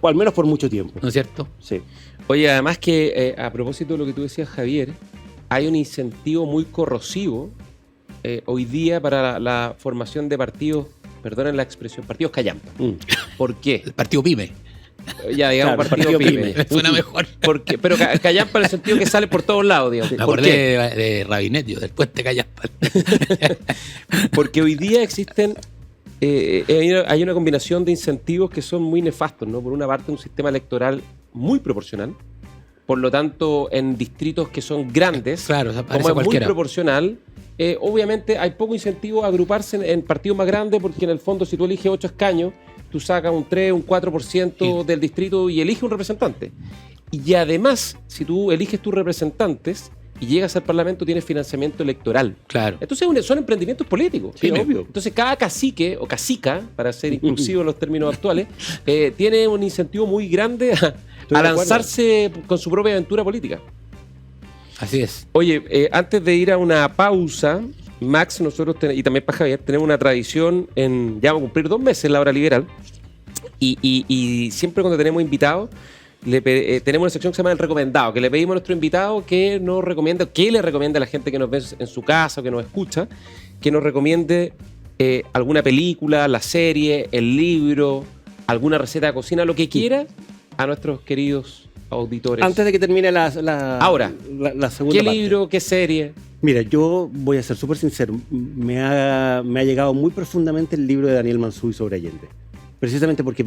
al menos por mucho tiempo. ¿No es cierto? Sí. Oye, además que a propósito de lo que tú decías, Javier, hay un incentivo muy corrosivo hoy día para la formación de partidos, perdonen la expresión, partidos callampa. ¿Por qué? El partido PYME. Ya, digamos, claro, partido PYME. Suena mejor. Pero callampa en el sentido que sale por todos lados, digamos. Me acordé de Rabinet, del puente callampa. Porque hoy día existen... hay una combinación de incentivos que son muy nefastos, ¿no? Por una parte, un sistema electoral muy proporcional. Por lo tanto, en distritos que son grandes, claro, como es muy proporcional, obviamente hay poco incentivo a agruparse en partidos más grandes, porque en el fondo, si tú eliges 8 escaños, tú sacas un 3, un 4% del distrito y eliges un representante. Y además, si tú eliges tus representantes y llegas al Parlamento, tienes financiamiento electoral. Claro. Entonces son emprendimientos políticos. Sí, obvio. Entonces cada cacique o cacica, para ser inclusivo en los términos actuales, tiene un incentivo muy grande a lanzarse con su propia aventura política. Así es. Oye, antes de ir a una pausa, Max, nosotros y también para Javier, tenemos una tradición ya vamos a cumplir 2 meses la hora liberal y siempre cuando tenemos invitados tenemos una sección que se llama El Recomendado, que le pedimos a nuestro invitado que nos recomienda, que le recomienda a la gente que nos ve en su casa o que nos escucha, que nos recomiende alguna película, la serie, el libro, alguna receta de cocina, lo que quiera, a nuestros queridos auditores. Antes de que termine la segunda ¿qué parte. libro, qué serie? Mira, yo voy a ser súper sincero. Me ha llegado muy profundamente el libro de Daniel Mansuy sobre Allende. Precisamente porque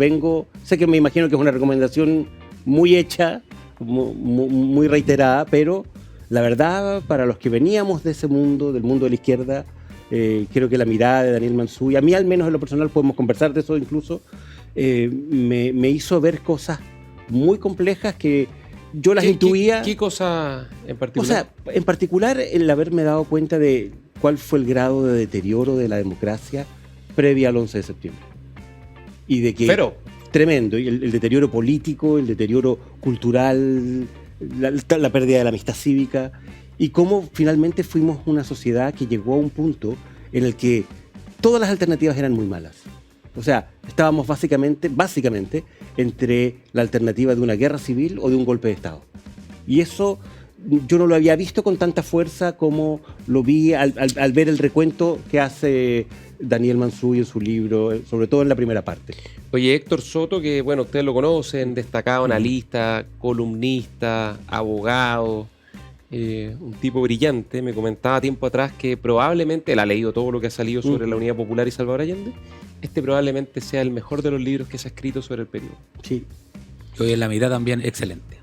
sé que me imagino que es una recomendación muy hecha, muy reiterada, pero la verdad, para los que veníamos de ese mundo, del mundo de la izquierda, creo que la mirada de Daniel Mansuy, a mí al menos en lo personal, podemos conversar de eso incluso, me hizo ver cosas muy complejas que yo las intuía. ¿Qué cosa en particular? O sea, en particular el haberme dado cuenta de cuál fue el grado de deterioro de la democracia previa al 11 de septiembre. Y de que... Pero... Tremendo. Y el deterioro político, el deterioro cultural, la pérdida de la amistad cívica. Y cómo finalmente fuimos una sociedad que llegó a un punto en el que todas las alternativas eran muy malas. O sea, estábamos básicamente entre la alternativa de una guerra civil o de un golpe de Estado. Y eso yo no lo había visto con tanta fuerza como lo vi al ver el recuento que hace Daniel Mansuy en su libro, sobre todo en la primera parte. Oye, Héctor Soto, que bueno, ustedes lo conocen, destacado analista, columnista, abogado, un tipo brillante, me comentaba tiempo atrás que probablemente, él ha leído todo lo que ha salido sobre la Unidad Popular y Salvador Allende, probablemente sea el mejor de los libros que se ha escrito sobre el periodo. Sí. Y hoy en la mirada también excelente,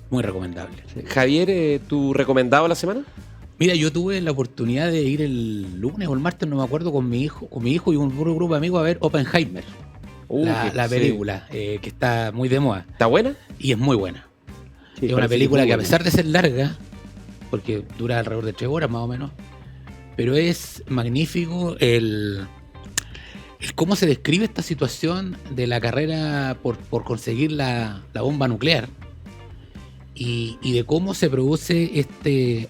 muy recomendable. Sí. Javier, ¿tu recomendado de la semana? Mira, yo tuve la oportunidad de ir el lunes o el martes, no me acuerdo, con mi hijo y un grupo de amigos a ver Oppenheimer, la película, que está muy de moda. ¿Está buena? Y es muy buena. Sí, es una película que a pesar de ser larga, porque dura alrededor de 3 horas más o menos, pero es magnífico el cómo se describe esta situación de la carrera por conseguir la bomba nuclear y de cómo se produce este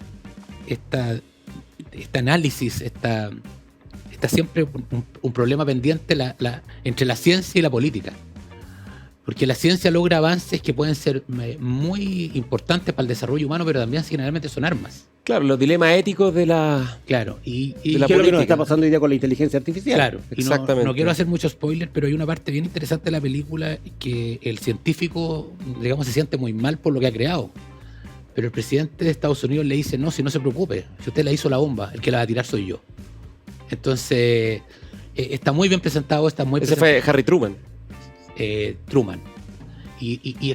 análisis, está siempre un problema pendiente entre la ciencia y la política. Porque la ciencia logra avances que pueden ser muy importantes para el desarrollo humano, pero también generalmente son armas. Claro, los dilemas éticos de la... Claro, y ¿qué es lo que nos está pasando hoy día con la inteligencia artificial? Claro, exactamente. No quiero hacer mucho spoiler, pero hay una parte bien interesante de la película que el científico, digamos, se siente muy mal por lo que ha creado. Pero el presidente de Estados Unidos le dice, no, si no se preocupe, si usted la hizo la bomba, el que la va a tirar soy yo. Entonces, está muy bien presentado, Ese fue Harry Truman. Truman. Y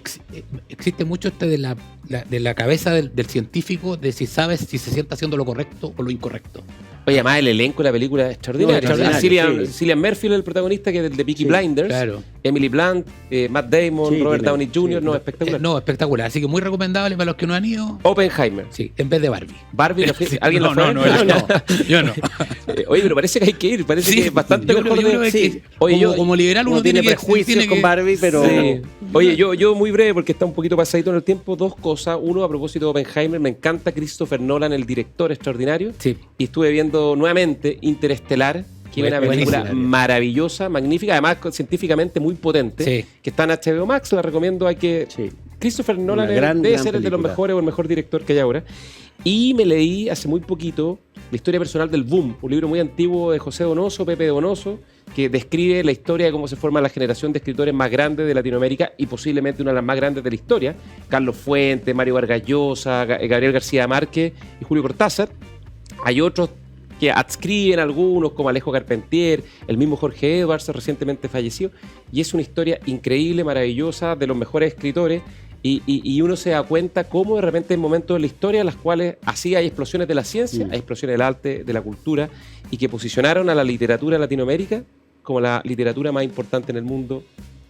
existe mucho de la cabeza del científico de si se sienta haciendo lo correcto o lo incorrecto. Oye, además el elenco de la película es extraordinario. Cillian Murphy, el protagonista, que es el de Peaky Blinders. Claro. Emily Blunt, Matt Damon, Robert Downey Jr. Espectacular. Espectacular. Así que muy recomendable para los que no han ido. Oppenheimer. Sí, en vez de Barbie. Barbie, ¿alguien no, lo fue? No, yo no. Oye, pero parece que hay que ir. Parece que es bastante mejor. Como liberal uno tiene prejuicios con Barbie, pero... Sí. Oye, yo muy breve, porque está un poquito pasadito en el tiempo, dos cosas. Uno, a propósito de Oppenheimer, me encanta Christopher Nolan, el director extraordinario. Sí. Y estuve viendo nuevamente Interestelar, que es una película maravillosa, magnífica, además científicamente muy potente, que está en HBO Max, la recomiendo. Christopher Nolan debe ser el de los mejores o el mejor director que hay ahora. Y me leí hace muy poquito La historia personal del boom, un libro muy antiguo de José Donoso, Pepe Donoso, que describe la historia de cómo se forma la generación de escritores más grandes de Latinoamérica y posiblemente una de las más grandes de la historia. Carlos Fuentes, Mario Vargas Llosa, Gabriel García Márquez y Julio Cortázar. Hay otros que adscriben algunos, como Alejo Carpentier, el mismo Jorge Edwards, recientemente fallecido, y es una historia increíble, maravillosa, de los mejores escritores, y uno se da cuenta cómo de repente hay momentos de la historia en las cuales así hay explosiones de la ciencia, hay explosiones del arte, de la cultura, y que posicionaron a la literatura en Latinoamérica como la literatura más importante en el mundo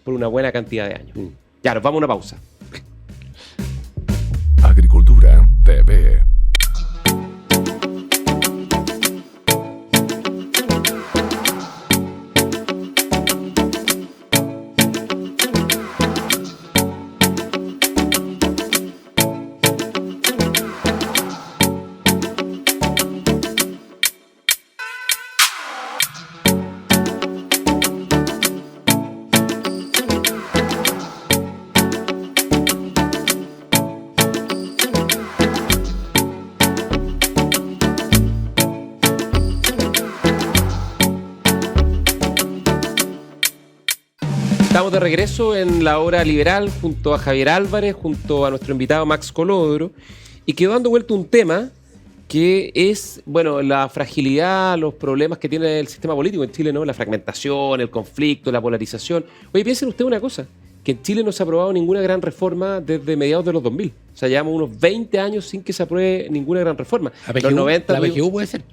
por una buena cantidad de años. Ya, nos vamos a una pausa. Agricultura TV. Estamos de regreso en la hora liberal junto a Javier Álvarez, junto a nuestro invitado Max Colodro, y quedó dando vuelta un tema que es, bueno, la fragilidad, los problemas que tiene el sistema político en Chile, ¿no? La fragmentación, el conflicto, la polarización. Oye, piensen ustedes una cosa, que en Chile no se ha aprobado ninguna gran reforma desde mediados de los 2000. O sea, llevamos unos 20 años sin que se apruebe ninguna gran reforma. Los 90, la PGU puede ser.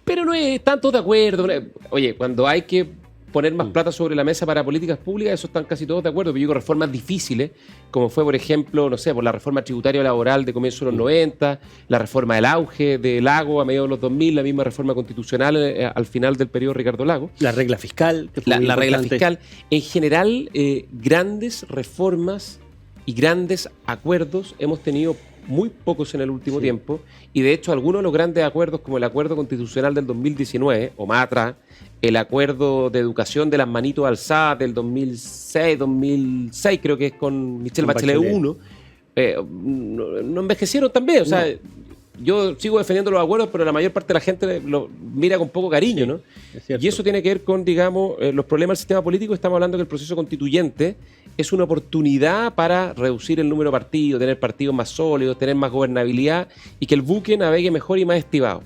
Pero no están todos de acuerdo. Oye, cuando hay que poner más plata sobre la mesa para políticas públicas, eso están casi todos de acuerdo. Pero yo digo reformas difíciles, como fue, por ejemplo, no sé, por la reforma tributaria laboral de comienzo de los 90, la reforma del auge de Lago a mediados de los 2000, la misma reforma constitucional al final del periodo Ricardo Lago. La regla fiscal. Que fue la regla fiscal. En general, grandes reformas y grandes acuerdos hemos tenido muy pocos en el último tiempo, y de hecho algunos de los grandes acuerdos, como el acuerdo constitucional del 2019 o más atrás, el acuerdo de educación de las manitos alzadas del 2006 creo que es con Michelle Bachelet 1, no envejecieron también. O sea, yo sigo defendiendo los acuerdos, pero la mayor parte de la gente lo mira con poco cariño, ¿no? Y eso tiene que ver con, digamos, los problemas del sistema político. Estamos hablando que el proceso constituyente es una oportunidad para reducir el número de partidos, tener partidos más sólidos, tener más gobernabilidad y que el buque navegue mejor y más estivado.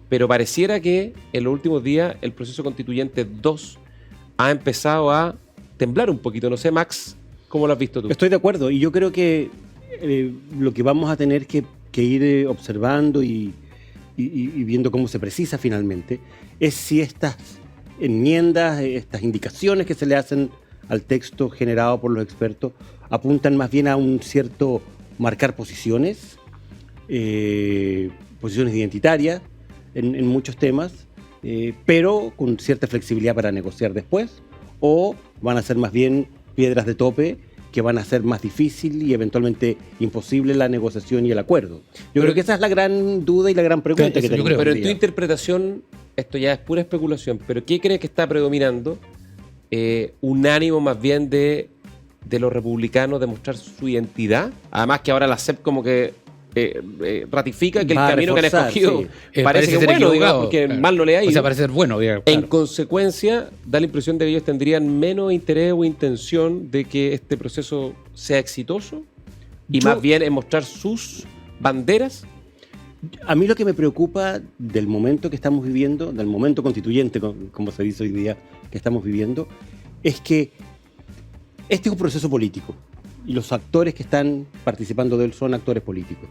Pero pareciera que en los últimos días el proceso constituyente 2 ha empezado a temblar un poquito. No sé, Max, ¿cómo lo has visto tú? Estoy de acuerdo, y yo creo que lo que vamos a tener que ir observando y viendo cómo se precisa finalmente es si estas enmiendas, estas indicaciones que se le hacen al texto generado por los expertos apuntan más bien a un cierto marcar posiciones, posiciones identitarias en muchos temas, pero con cierta flexibilidad para negociar después, o van a ser más bien piedras de tope que van a hacer más difícil y eventualmente imposible la negociación y el acuerdo. Yo creo que esa es la gran duda y la gran pregunta que tenemos. Pero en tu interpretación, esto ya es pura especulación, pero ¿qué crees que está predominando? Un ánimo más bien de los republicanos de mostrar su identidad, además que ahora la CEP como que ratifica que el camino que han escogido parece que es bueno, digamos, porque mal no le ha ido. O sea, parece ser bueno, digamos, claro. En consecuencia, da la impresión de que ellos tendrían menos interés o intención de que este proceso sea exitoso y más bien en mostrar sus banderas. A mí lo que me preocupa del momento que estamos viviendo, del momento constituyente, como se dice hoy día, que estamos viviendo, es que este es un proceso político y los actores que están participando de él son actores políticos.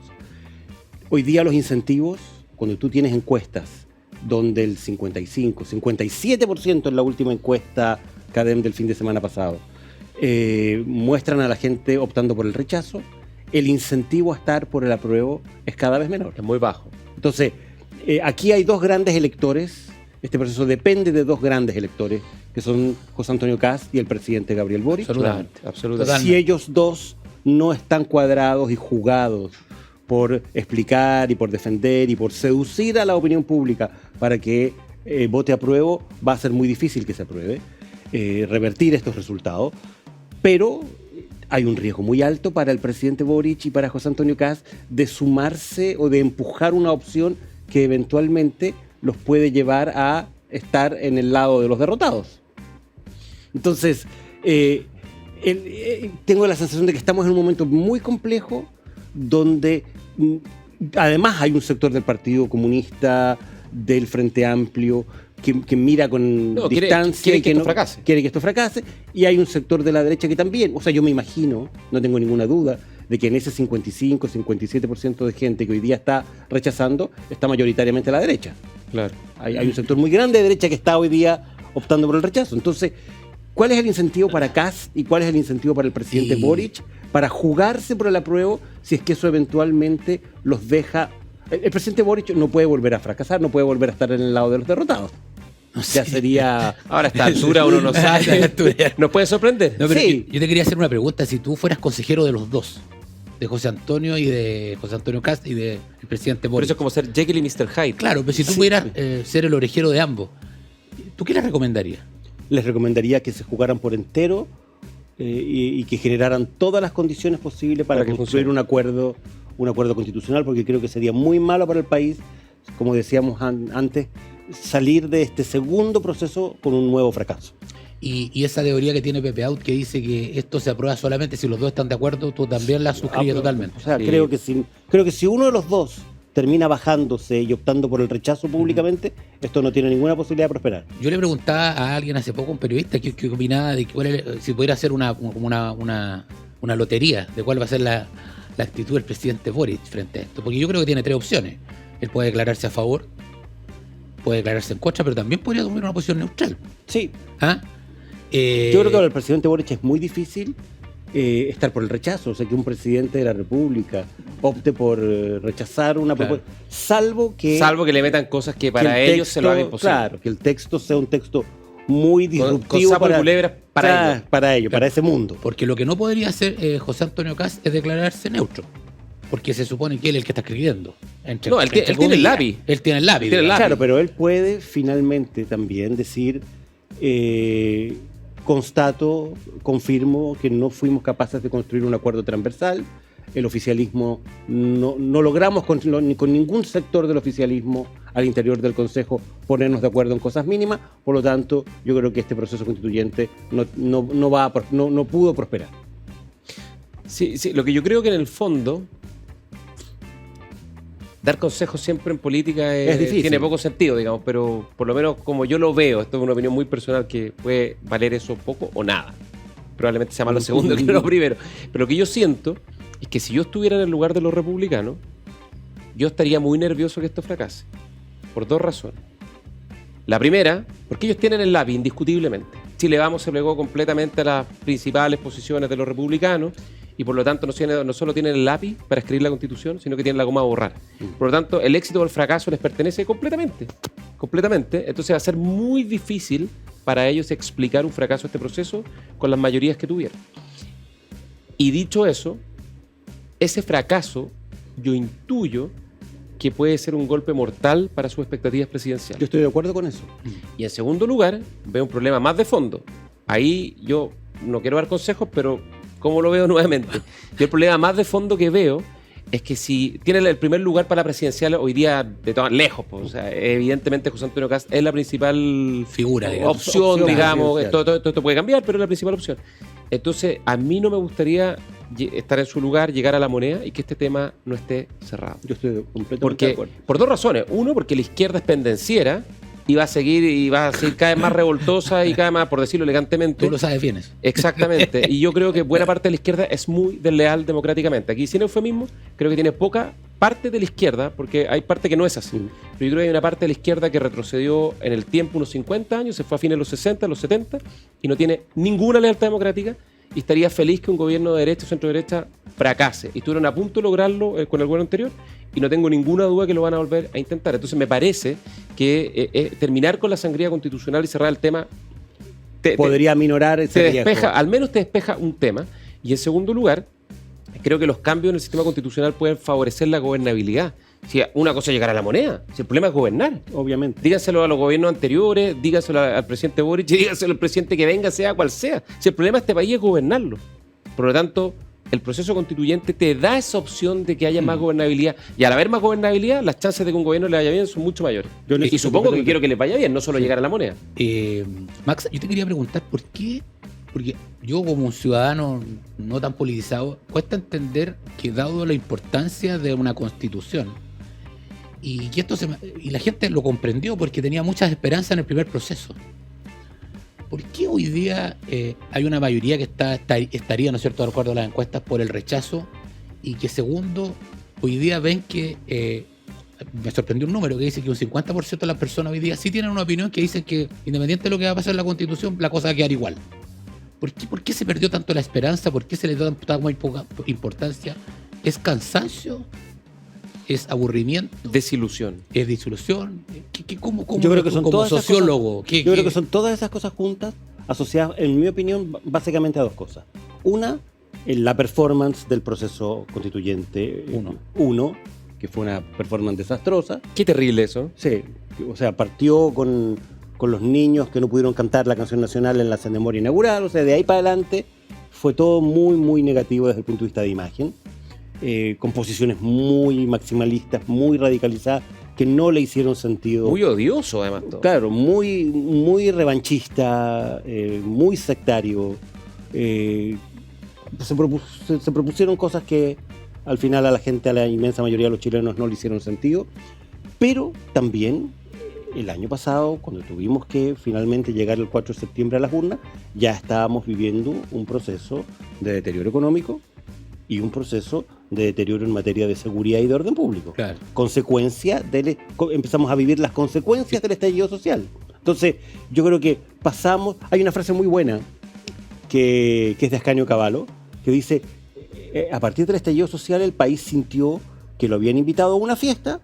Hoy día los incentivos, cuando tú tienes encuestas donde el 57% en la última encuesta CADEM del fin de semana pasado, muestran a la gente optando por el rechazo, el incentivo a estar por el apruebo es cada vez menor. Es muy bajo. Entonces, aquí hay dos grandes electores. Este proceso depende de dos grandes electores, que son José Antonio Kast y el presidente Gabriel Boric. Absolutamente. Si ellos dos no están cuadrados y jugados por explicar y por defender y por seducir a la opinión pública para que vote apruebo, va a ser muy difícil que se apruebe, revertir estos resultados. Pero hay un riesgo muy alto para el presidente Boric y para José Antonio Kast de sumarse o de empujar una opción que eventualmente los puede llevar a estar en el lado de los derrotados. Entonces, tengo la sensación de que estamos en un momento muy complejo donde además hay un sector del Partido Comunista, del Frente Amplio, que mira con distancia quiere que esto fracase. Y hay un sector de la derecha que también, o sea, yo me imagino, no tengo ninguna duda, de que en ese 55-57% de gente que hoy día está rechazando, está mayoritariamente la derecha. Claro. Hay un sector muy grande de derecha que está hoy día optando por el rechazo. Entonces, ¿cuál es el incentivo para Kast y cuál es el incentivo para el presidente Boric para jugarse por el apruebo si es que eso eventualmente los deja? El presidente Boric no puede volver a fracasar, no puede volver a estar en el lado de los derrotados. Ya sería... Ahora a esta altura uno no sabe. ¿Nos puede sorprender? No, pero sí. Yo te quería hacer una pregunta. Si tú fueras consejero de los dos, de José Antonio Kast y del presidente Boric. Pero eso es como ser Jekyll y Mr. Hyde. Claro, pero si tú pudieras ser el orejero de ambos, ¿tú qué les recomendarías? Les recomendaría que se jugaran por entero y que generaran todas las condiciones posibles para construir un acuerdo constitucional, porque creo que sería muy malo para el país, como decíamos antes, salir de este segundo proceso con un nuevo fracaso. Y esa teoría que tiene Pepe Out, que dice que esto se aprueba solamente si los dos están de acuerdo, tú también la suscribes totalmente. O sea, creo que si uno de los dos termina bajándose y optando por el rechazo públicamente, esto no tiene ninguna posibilidad de prosperar. Yo le preguntaba a alguien hace poco, un periodista, que opinaba de si pudiera hacer una lotería de cuál va a ser la actitud del presidente Boric frente a esto. Porque yo creo que tiene tres opciones. Él puede declararse a favor, puede declararse en contra, pero también podría tomar una posición neutral. Sí. ¿Ah? Yo creo que para el presidente Boric es muy difícil estar por el rechazo, o sea, que un presidente de la República opte por rechazar una propuesta, salvo que le metan cosas que para ellos se lo hagan imposible. Claro, que el texto sea un texto muy disruptivo para ese mundo. Porque lo que no podría hacer José Antonio Kast es declararse neutro, porque se supone que él es el que está escribiendo. Él tiene el lápiz. Él tiene el lápiz. Claro, pero él puede finalmente también decir... constato, confirmo que no fuimos capaces de construir un acuerdo transversal. El oficialismo, no logramos con ningún sector del oficialismo al interior del Consejo ponernos de acuerdo en cosas mínimas. Por lo tanto, yo creo que este proceso constituyente no pudo prosperar. Sí, lo que yo creo que en el fondo, dar consejos siempre en política es difícil. Tiene poco sentido, digamos, pero por lo menos como yo lo veo, esto es una opinión muy personal, que puede valer eso poco o nada. Probablemente sea más lo segundo que lo primero. Pero lo que yo siento es que si yo estuviera en el lugar de los republicanos, yo estaría muy nervioso que esto fracase. Por dos razones. La primera, porque ellos tienen el lápiz, indiscutiblemente. Chile Vamos se plegó completamente a las principales posiciones de los republicanos y por lo tanto no solo tienen el lápiz para escribir la Constitución, sino que tienen la goma a borrar. Por lo tanto, el éxito o el fracaso les pertenece completamente. Entonces va a ser muy difícil para ellos explicar un fracaso a este proceso con las mayorías que tuvieron. Y dicho eso, ese fracaso yo intuyo que puede ser un golpe mortal para sus expectativas presidenciales. Yo estoy de acuerdo con eso. Y en segundo lugar, veo un problema más de fondo. Ahí yo no quiero dar consejos, pero ¿cómo lo veo nuevamente? Yo el problema más de fondo que veo es que si tiene el primer lugar para la presidencial hoy día de todas lejos, pues, o sea, evidentemente José Antonio Kast es la principal figura, opción, digamos, todo esto puede cambiar, pero es la principal opción. Entonces, a mí no me gustaría estar en su lugar, llegar a la moneda y que este tema no esté cerrado. Yo estoy completamente de acuerdo. Por dos razones. Uno, porque la izquierda es pendenciera y va a seguir cada vez más revoltosa y cada vez más, por decirlo elegantemente. Tú lo sabes bien eso. Exactamente. Y yo creo que buena parte de la izquierda es muy desleal democráticamente. Aquí, sin eufemismo, creo que tiene poca parte de la izquierda, porque hay parte que no es así. Pero yo creo que hay una parte de la izquierda que retrocedió en el tiempo unos 50 años, se fue a fines de los 60, los 70, y no tiene ninguna lealtad democrática, y estaría feliz que un gobierno de derecha o centro-derecha fracase. Y estuvieron a punto de lograrlo con el gobierno anterior, y no tengo ninguna duda que lo van a volver a intentar. Entonces me parece que terminar con la sangría constitucional y cerrar el tema podría minorar ese riesgo. Al menos te despeja un tema. Y en segundo lugar, creo que los cambios en el sistema constitucional pueden favorecer la gobernabilidad. Si una cosa es llegar a la moneda, si el problema es gobernar. Obviamente. Díganselo a los gobiernos anteriores, díganselo al presidente Boric, y díganselo al presidente que venga, sea cual sea. Si el problema de este país es gobernarlo. Por lo tanto, el proceso constituyente te da esa opción de que haya más gobernabilidad. Y al haber más gobernabilidad, las chances de que un gobierno le vaya bien son mucho mayores. Y supongo que quiero que le vaya bien, no solo llegar a la moneda. Max, yo te quería preguntar por qué, porque yo como un ciudadano no tan politizado, cuesta entender que dado la importancia de una constitución, y la gente lo comprendió porque tenía muchas esperanzas en el primer proceso. ¿Por qué hoy día hay una mayoría que estaría, ¿no es cierto?, de acuerdo a las encuestas, por el rechazo? Y que segundo, hoy día ven que, me sorprendió un número que dice que un 50% de las personas hoy día sí tienen una opinión que dicen que independiente de lo que va a pasar en la Constitución, la cosa va a quedar igual. ¿Por qué se perdió tanto la esperanza? ¿Por qué se le da tan muy poca importancia? ¿Es cansancio? ¿Es aburrimiento? Desilusión. ¿Es disolución? ¿Cómo yo creo que son como sociólogo? Yo creo que son todas esas cosas juntas, asociadas, en mi opinión, básicamente a dos cosas. Una, la performance del proceso constituyente uno, que fue una performance desastrosa. Qué terrible eso. Sí, o sea, partió con los niños que no pudieron cantar la canción nacional en la ceremonia inaugural, o sea, de ahí para adelante fue todo muy, muy negativo desde el punto de vista de imagen. Con posiciones muy maximalistas, muy radicalizadas, que no le hicieron sentido. Muy odioso, además. Todo. Claro, muy, muy revanchista, muy sectario. Se propusieron cosas que al final a la gente, a la inmensa mayoría de los chilenos, no le hicieron sentido. Pero también el año pasado, cuando tuvimos que finalmente llegar el 4 de septiembre a las urnas, ya estábamos viviendo un proceso de deterioro económico y un proceso de deterioro en materia de seguridad y de orden público. Claro. Empezamos a vivir las consecuencias del estallido social. Entonces, yo creo que hay una frase muy buena que es de Ascanio Cavallo, que dice, a partir del estallido social el país sintió que lo habían invitado a una fiesta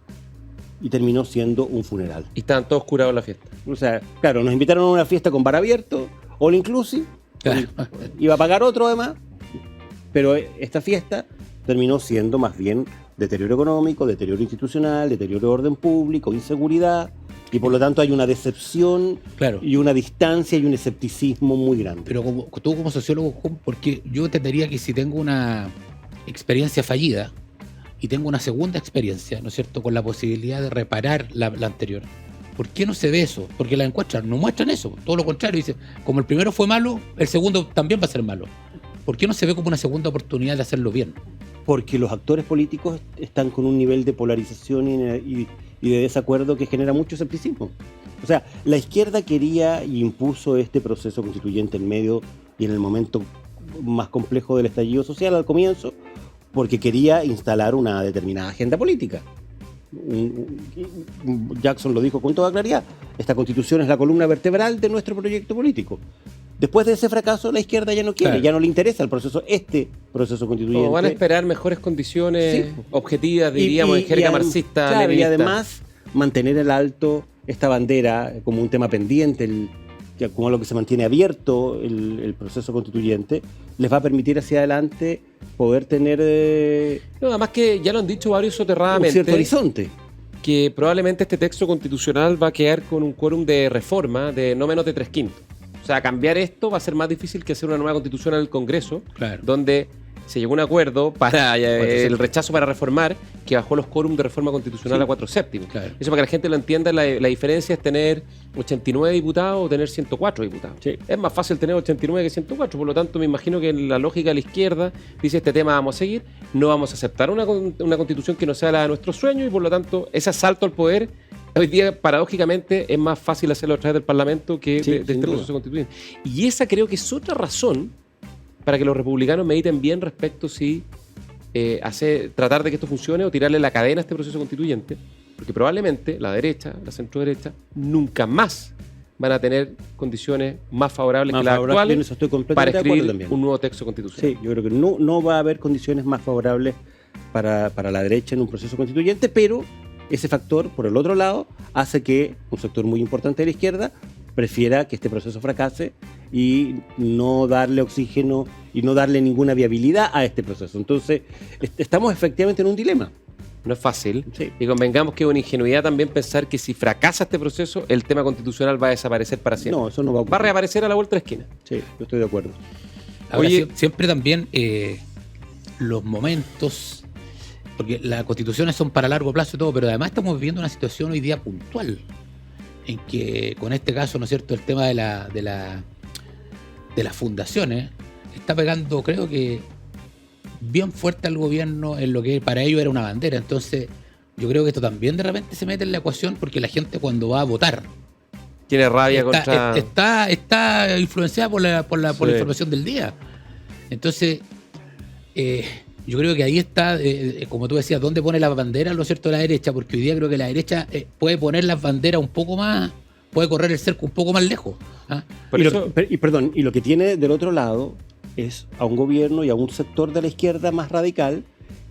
y terminó siendo un funeral. Y estaban todos curados en la fiesta. O sea, claro, nos invitaron a una fiesta con bar abierto, all inclusive, iba a pagar otro además, pero esta fiesta terminó siendo más bien deterioro económico, deterioro institucional, deterioro de orden público, inseguridad, y por lo tanto hay una decepción, claro, y una distancia y un escepticismo muy grande. Pero tú como sociólogo, porque yo entendería que si tengo una experiencia fallida y tengo una segunda experiencia, ¿no es cierto?, con la posibilidad de reparar la anterior, ¿por qué no se ve eso? Porque las encuestas no muestran eso, todo lo contrario, dice, como el primero fue malo, el segundo también va a ser malo. ¿Por qué no se ve como una segunda oportunidad de hacerlo bien? Porque los actores políticos están con un nivel de polarización y de desacuerdo que genera mucho escepticismo. O sea, la izquierda quería y impuso este proceso constituyente en medio y en el momento más complejo del estallido social al comienzo, porque quería instalar una determinada agenda política. Jackson lo dijo con toda claridad, esta constitución es la columna vertebral de nuestro proyecto político. Después de ese fracaso, la izquierda ya no quiere, claro, ya no le interesa este proceso constituyente. Van a esperar mejores condiciones, sí, objetivas, diríamos, en jerga marxista. Claro, leninista. Y además mantener en alto esta bandera como un tema pendiente, como algo que se mantiene abierto el proceso constituyente, les va a permitir hacia adelante poder tener... además que ya lo han dicho varios soterradamente. Un cierto horizonte. Que probablemente este texto constitucional va a quedar con un quórum de reforma de no menos de 3/5. O sea, cambiar esto va a ser más difícil que hacer una nueva constitución en el Congreso, claro, donde se llegó a un acuerdo para el rechazo para reformar, que bajó los quórum de reforma constitucional a 4/7. Claro. Eso para que la gente lo entienda, la diferencia es tener 89 diputados o tener 104 diputados. Sí. Es más fácil tener 89 que 104, por lo tanto me imagino que en la lógica de la izquierda dice este tema vamos a seguir, no vamos a aceptar una constitución que no sea la de nuestros sueños y por lo tanto ese asalto al poder hoy día paradójicamente es más fácil hacerlo a través del Parlamento que de este proceso constituyente. Y esa creo que es otra razón para que los republicanos mediten bien respecto si tratar de que esto funcione o tirarle la cadena a este proceso constituyente, porque probablemente la derecha, la centro-derecha, nunca más van a tener condiciones más favorables que las actuales para escribir un nuevo texto constitucional. Sí, yo creo que no va a haber condiciones más favorables para la derecha en un proceso constituyente, pero ese factor, por el otro lado, hace que un sector muy importante de la izquierda prefiera que este proceso fracase y no darle oxígeno y no darle ninguna viabilidad a este proceso. Entonces, estamos efectivamente en un dilema. No es fácil. Sí. Y convengamos que es una ingenuidad también pensar que si fracasa este proceso, el tema constitucional va a desaparecer para siempre. No, eso no va a ocurrir. Va a reaparecer a la vuelta de la esquina. Sí, yo estoy de acuerdo. Ahora, siempre también los momentos, porque las constituciones son para largo plazo y todo, pero además estamos viviendo una situación hoy día puntual, en que con este caso, ¿no es cierto?, el tema de las fundaciones está pegando, creo que bien fuerte al gobierno en lo que para ellos era una bandera. Entonces yo creo que esto también de repente se mete en la ecuación, porque la gente cuando va a votar tiene rabia contra... Está influenciada por la información del día. Entonces yo creo que ahí está, como tú decías, dónde pone la bandera, lo cierto, de la derecha, porque hoy día creo que la derecha puede poner las banderas un poco más, puede correr el cerco un poco más lejos. ¿Ah? Y lo que tiene del otro lado es a un gobierno y a un sector de la izquierda más radical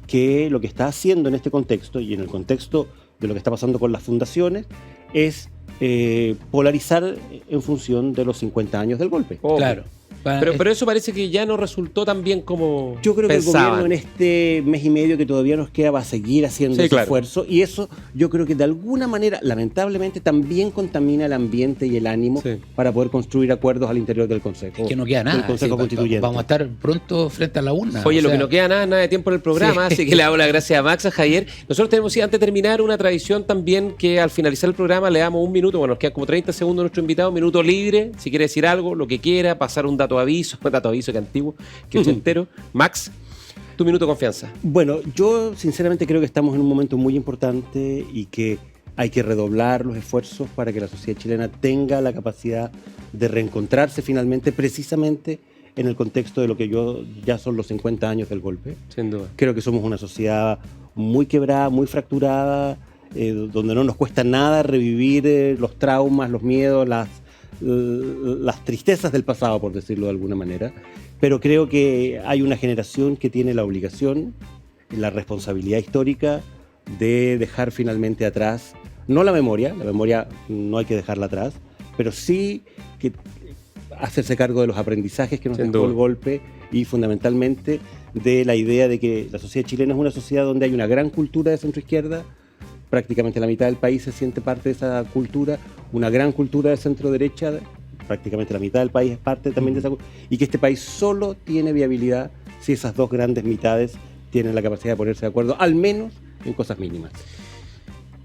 que lo que está haciendo en este contexto y en el contexto de lo que está pasando con las fundaciones es polarizar en función de los 50 años del golpe. Claro. Pero eso parece que ya no resultó tan bien como yo creo pensaban. Que el gobierno en este mes y medio que todavía nos queda va a seguir haciendo ese esfuerzo, y eso yo creo que de alguna manera, lamentablemente, también contamina el ambiente y el ánimo para poder construir acuerdos al interior del Consejo. Es que no queda nada. Del Consejo Constituyente. Vamos a estar pronto frente a la urna. Oye, lo que no queda nada de tiempo en el programa, así que le hago las gracias a Max, a Javier. Nosotros tenemos, antes de terminar, una tradición también que al finalizar el programa le damos un minuto, bueno, nos quedan como 30 segundos a nuestro invitado, un minuto libre, si quiere decir algo, lo que quiera, pasar un dato aviso que antiguo, que ochentero. Max, tu minuto de confianza. Bueno, yo sinceramente creo que estamos en un momento muy importante y que hay que redoblar los esfuerzos para que la sociedad chilena tenga la capacidad de reencontrarse finalmente, precisamente en el contexto de lo que ya son los 50 años del golpe. Sin duda. Creo que somos una sociedad muy quebrada, muy fracturada, donde no nos cuesta nada revivir los traumas, los miedos, las tristezas del pasado, por decirlo de alguna manera, pero creo que hay una generación que tiene la obligación, la responsabilidad histórica de dejar finalmente atrás, no la memoria no hay que dejarla atrás, pero sí que hacerse cargo de los aprendizajes que nos dejó el golpe y fundamentalmente de la idea de que la sociedad chilena es una sociedad donde hay una gran cultura de centroizquierda. Prácticamente la mitad del país se siente parte de esa cultura, una gran cultura de centro-derecha, prácticamente la mitad del país es parte también de esa cultura, y que este país solo tiene viabilidad si esas dos grandes mitades tienen la capacidad de ponerse de acuerdo, al menos en cosas mínimas.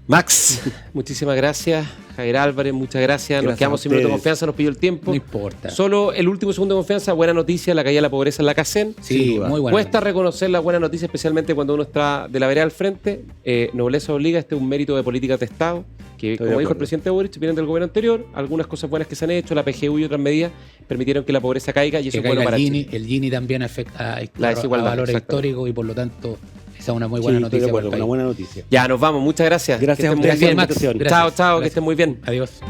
Max, muchísimas gracias. Javier Álvarez, muchas gracias. Nos quedamos sin minuto de confianza, nos pidió el tiempo. No importa. Solo el último segundo de confianza, buena noticia, la caída de la pobreza en la CACEN. Sí, muy buena. Cuesta reconocer la buena noticia, especialmente cuando uno está de la vereda al frente. Nobleza obliga, este es un mérito de políticas de Estado, que como dijo el presidente Boric, vienen del gobierno anterior. Algunas cosas buenas que se han hecho, la PGU y otras medidas, permitieron que la pobreza caiga y eso es bueno para Chile. El Gini también afecta a valores históricos y por lo tanto esa es una muy buena noticia. Una buena noticia. Ya, nos vamos. Muchas gracias. Gracias a ustedes. Chao, que estén muy bien. Adiós.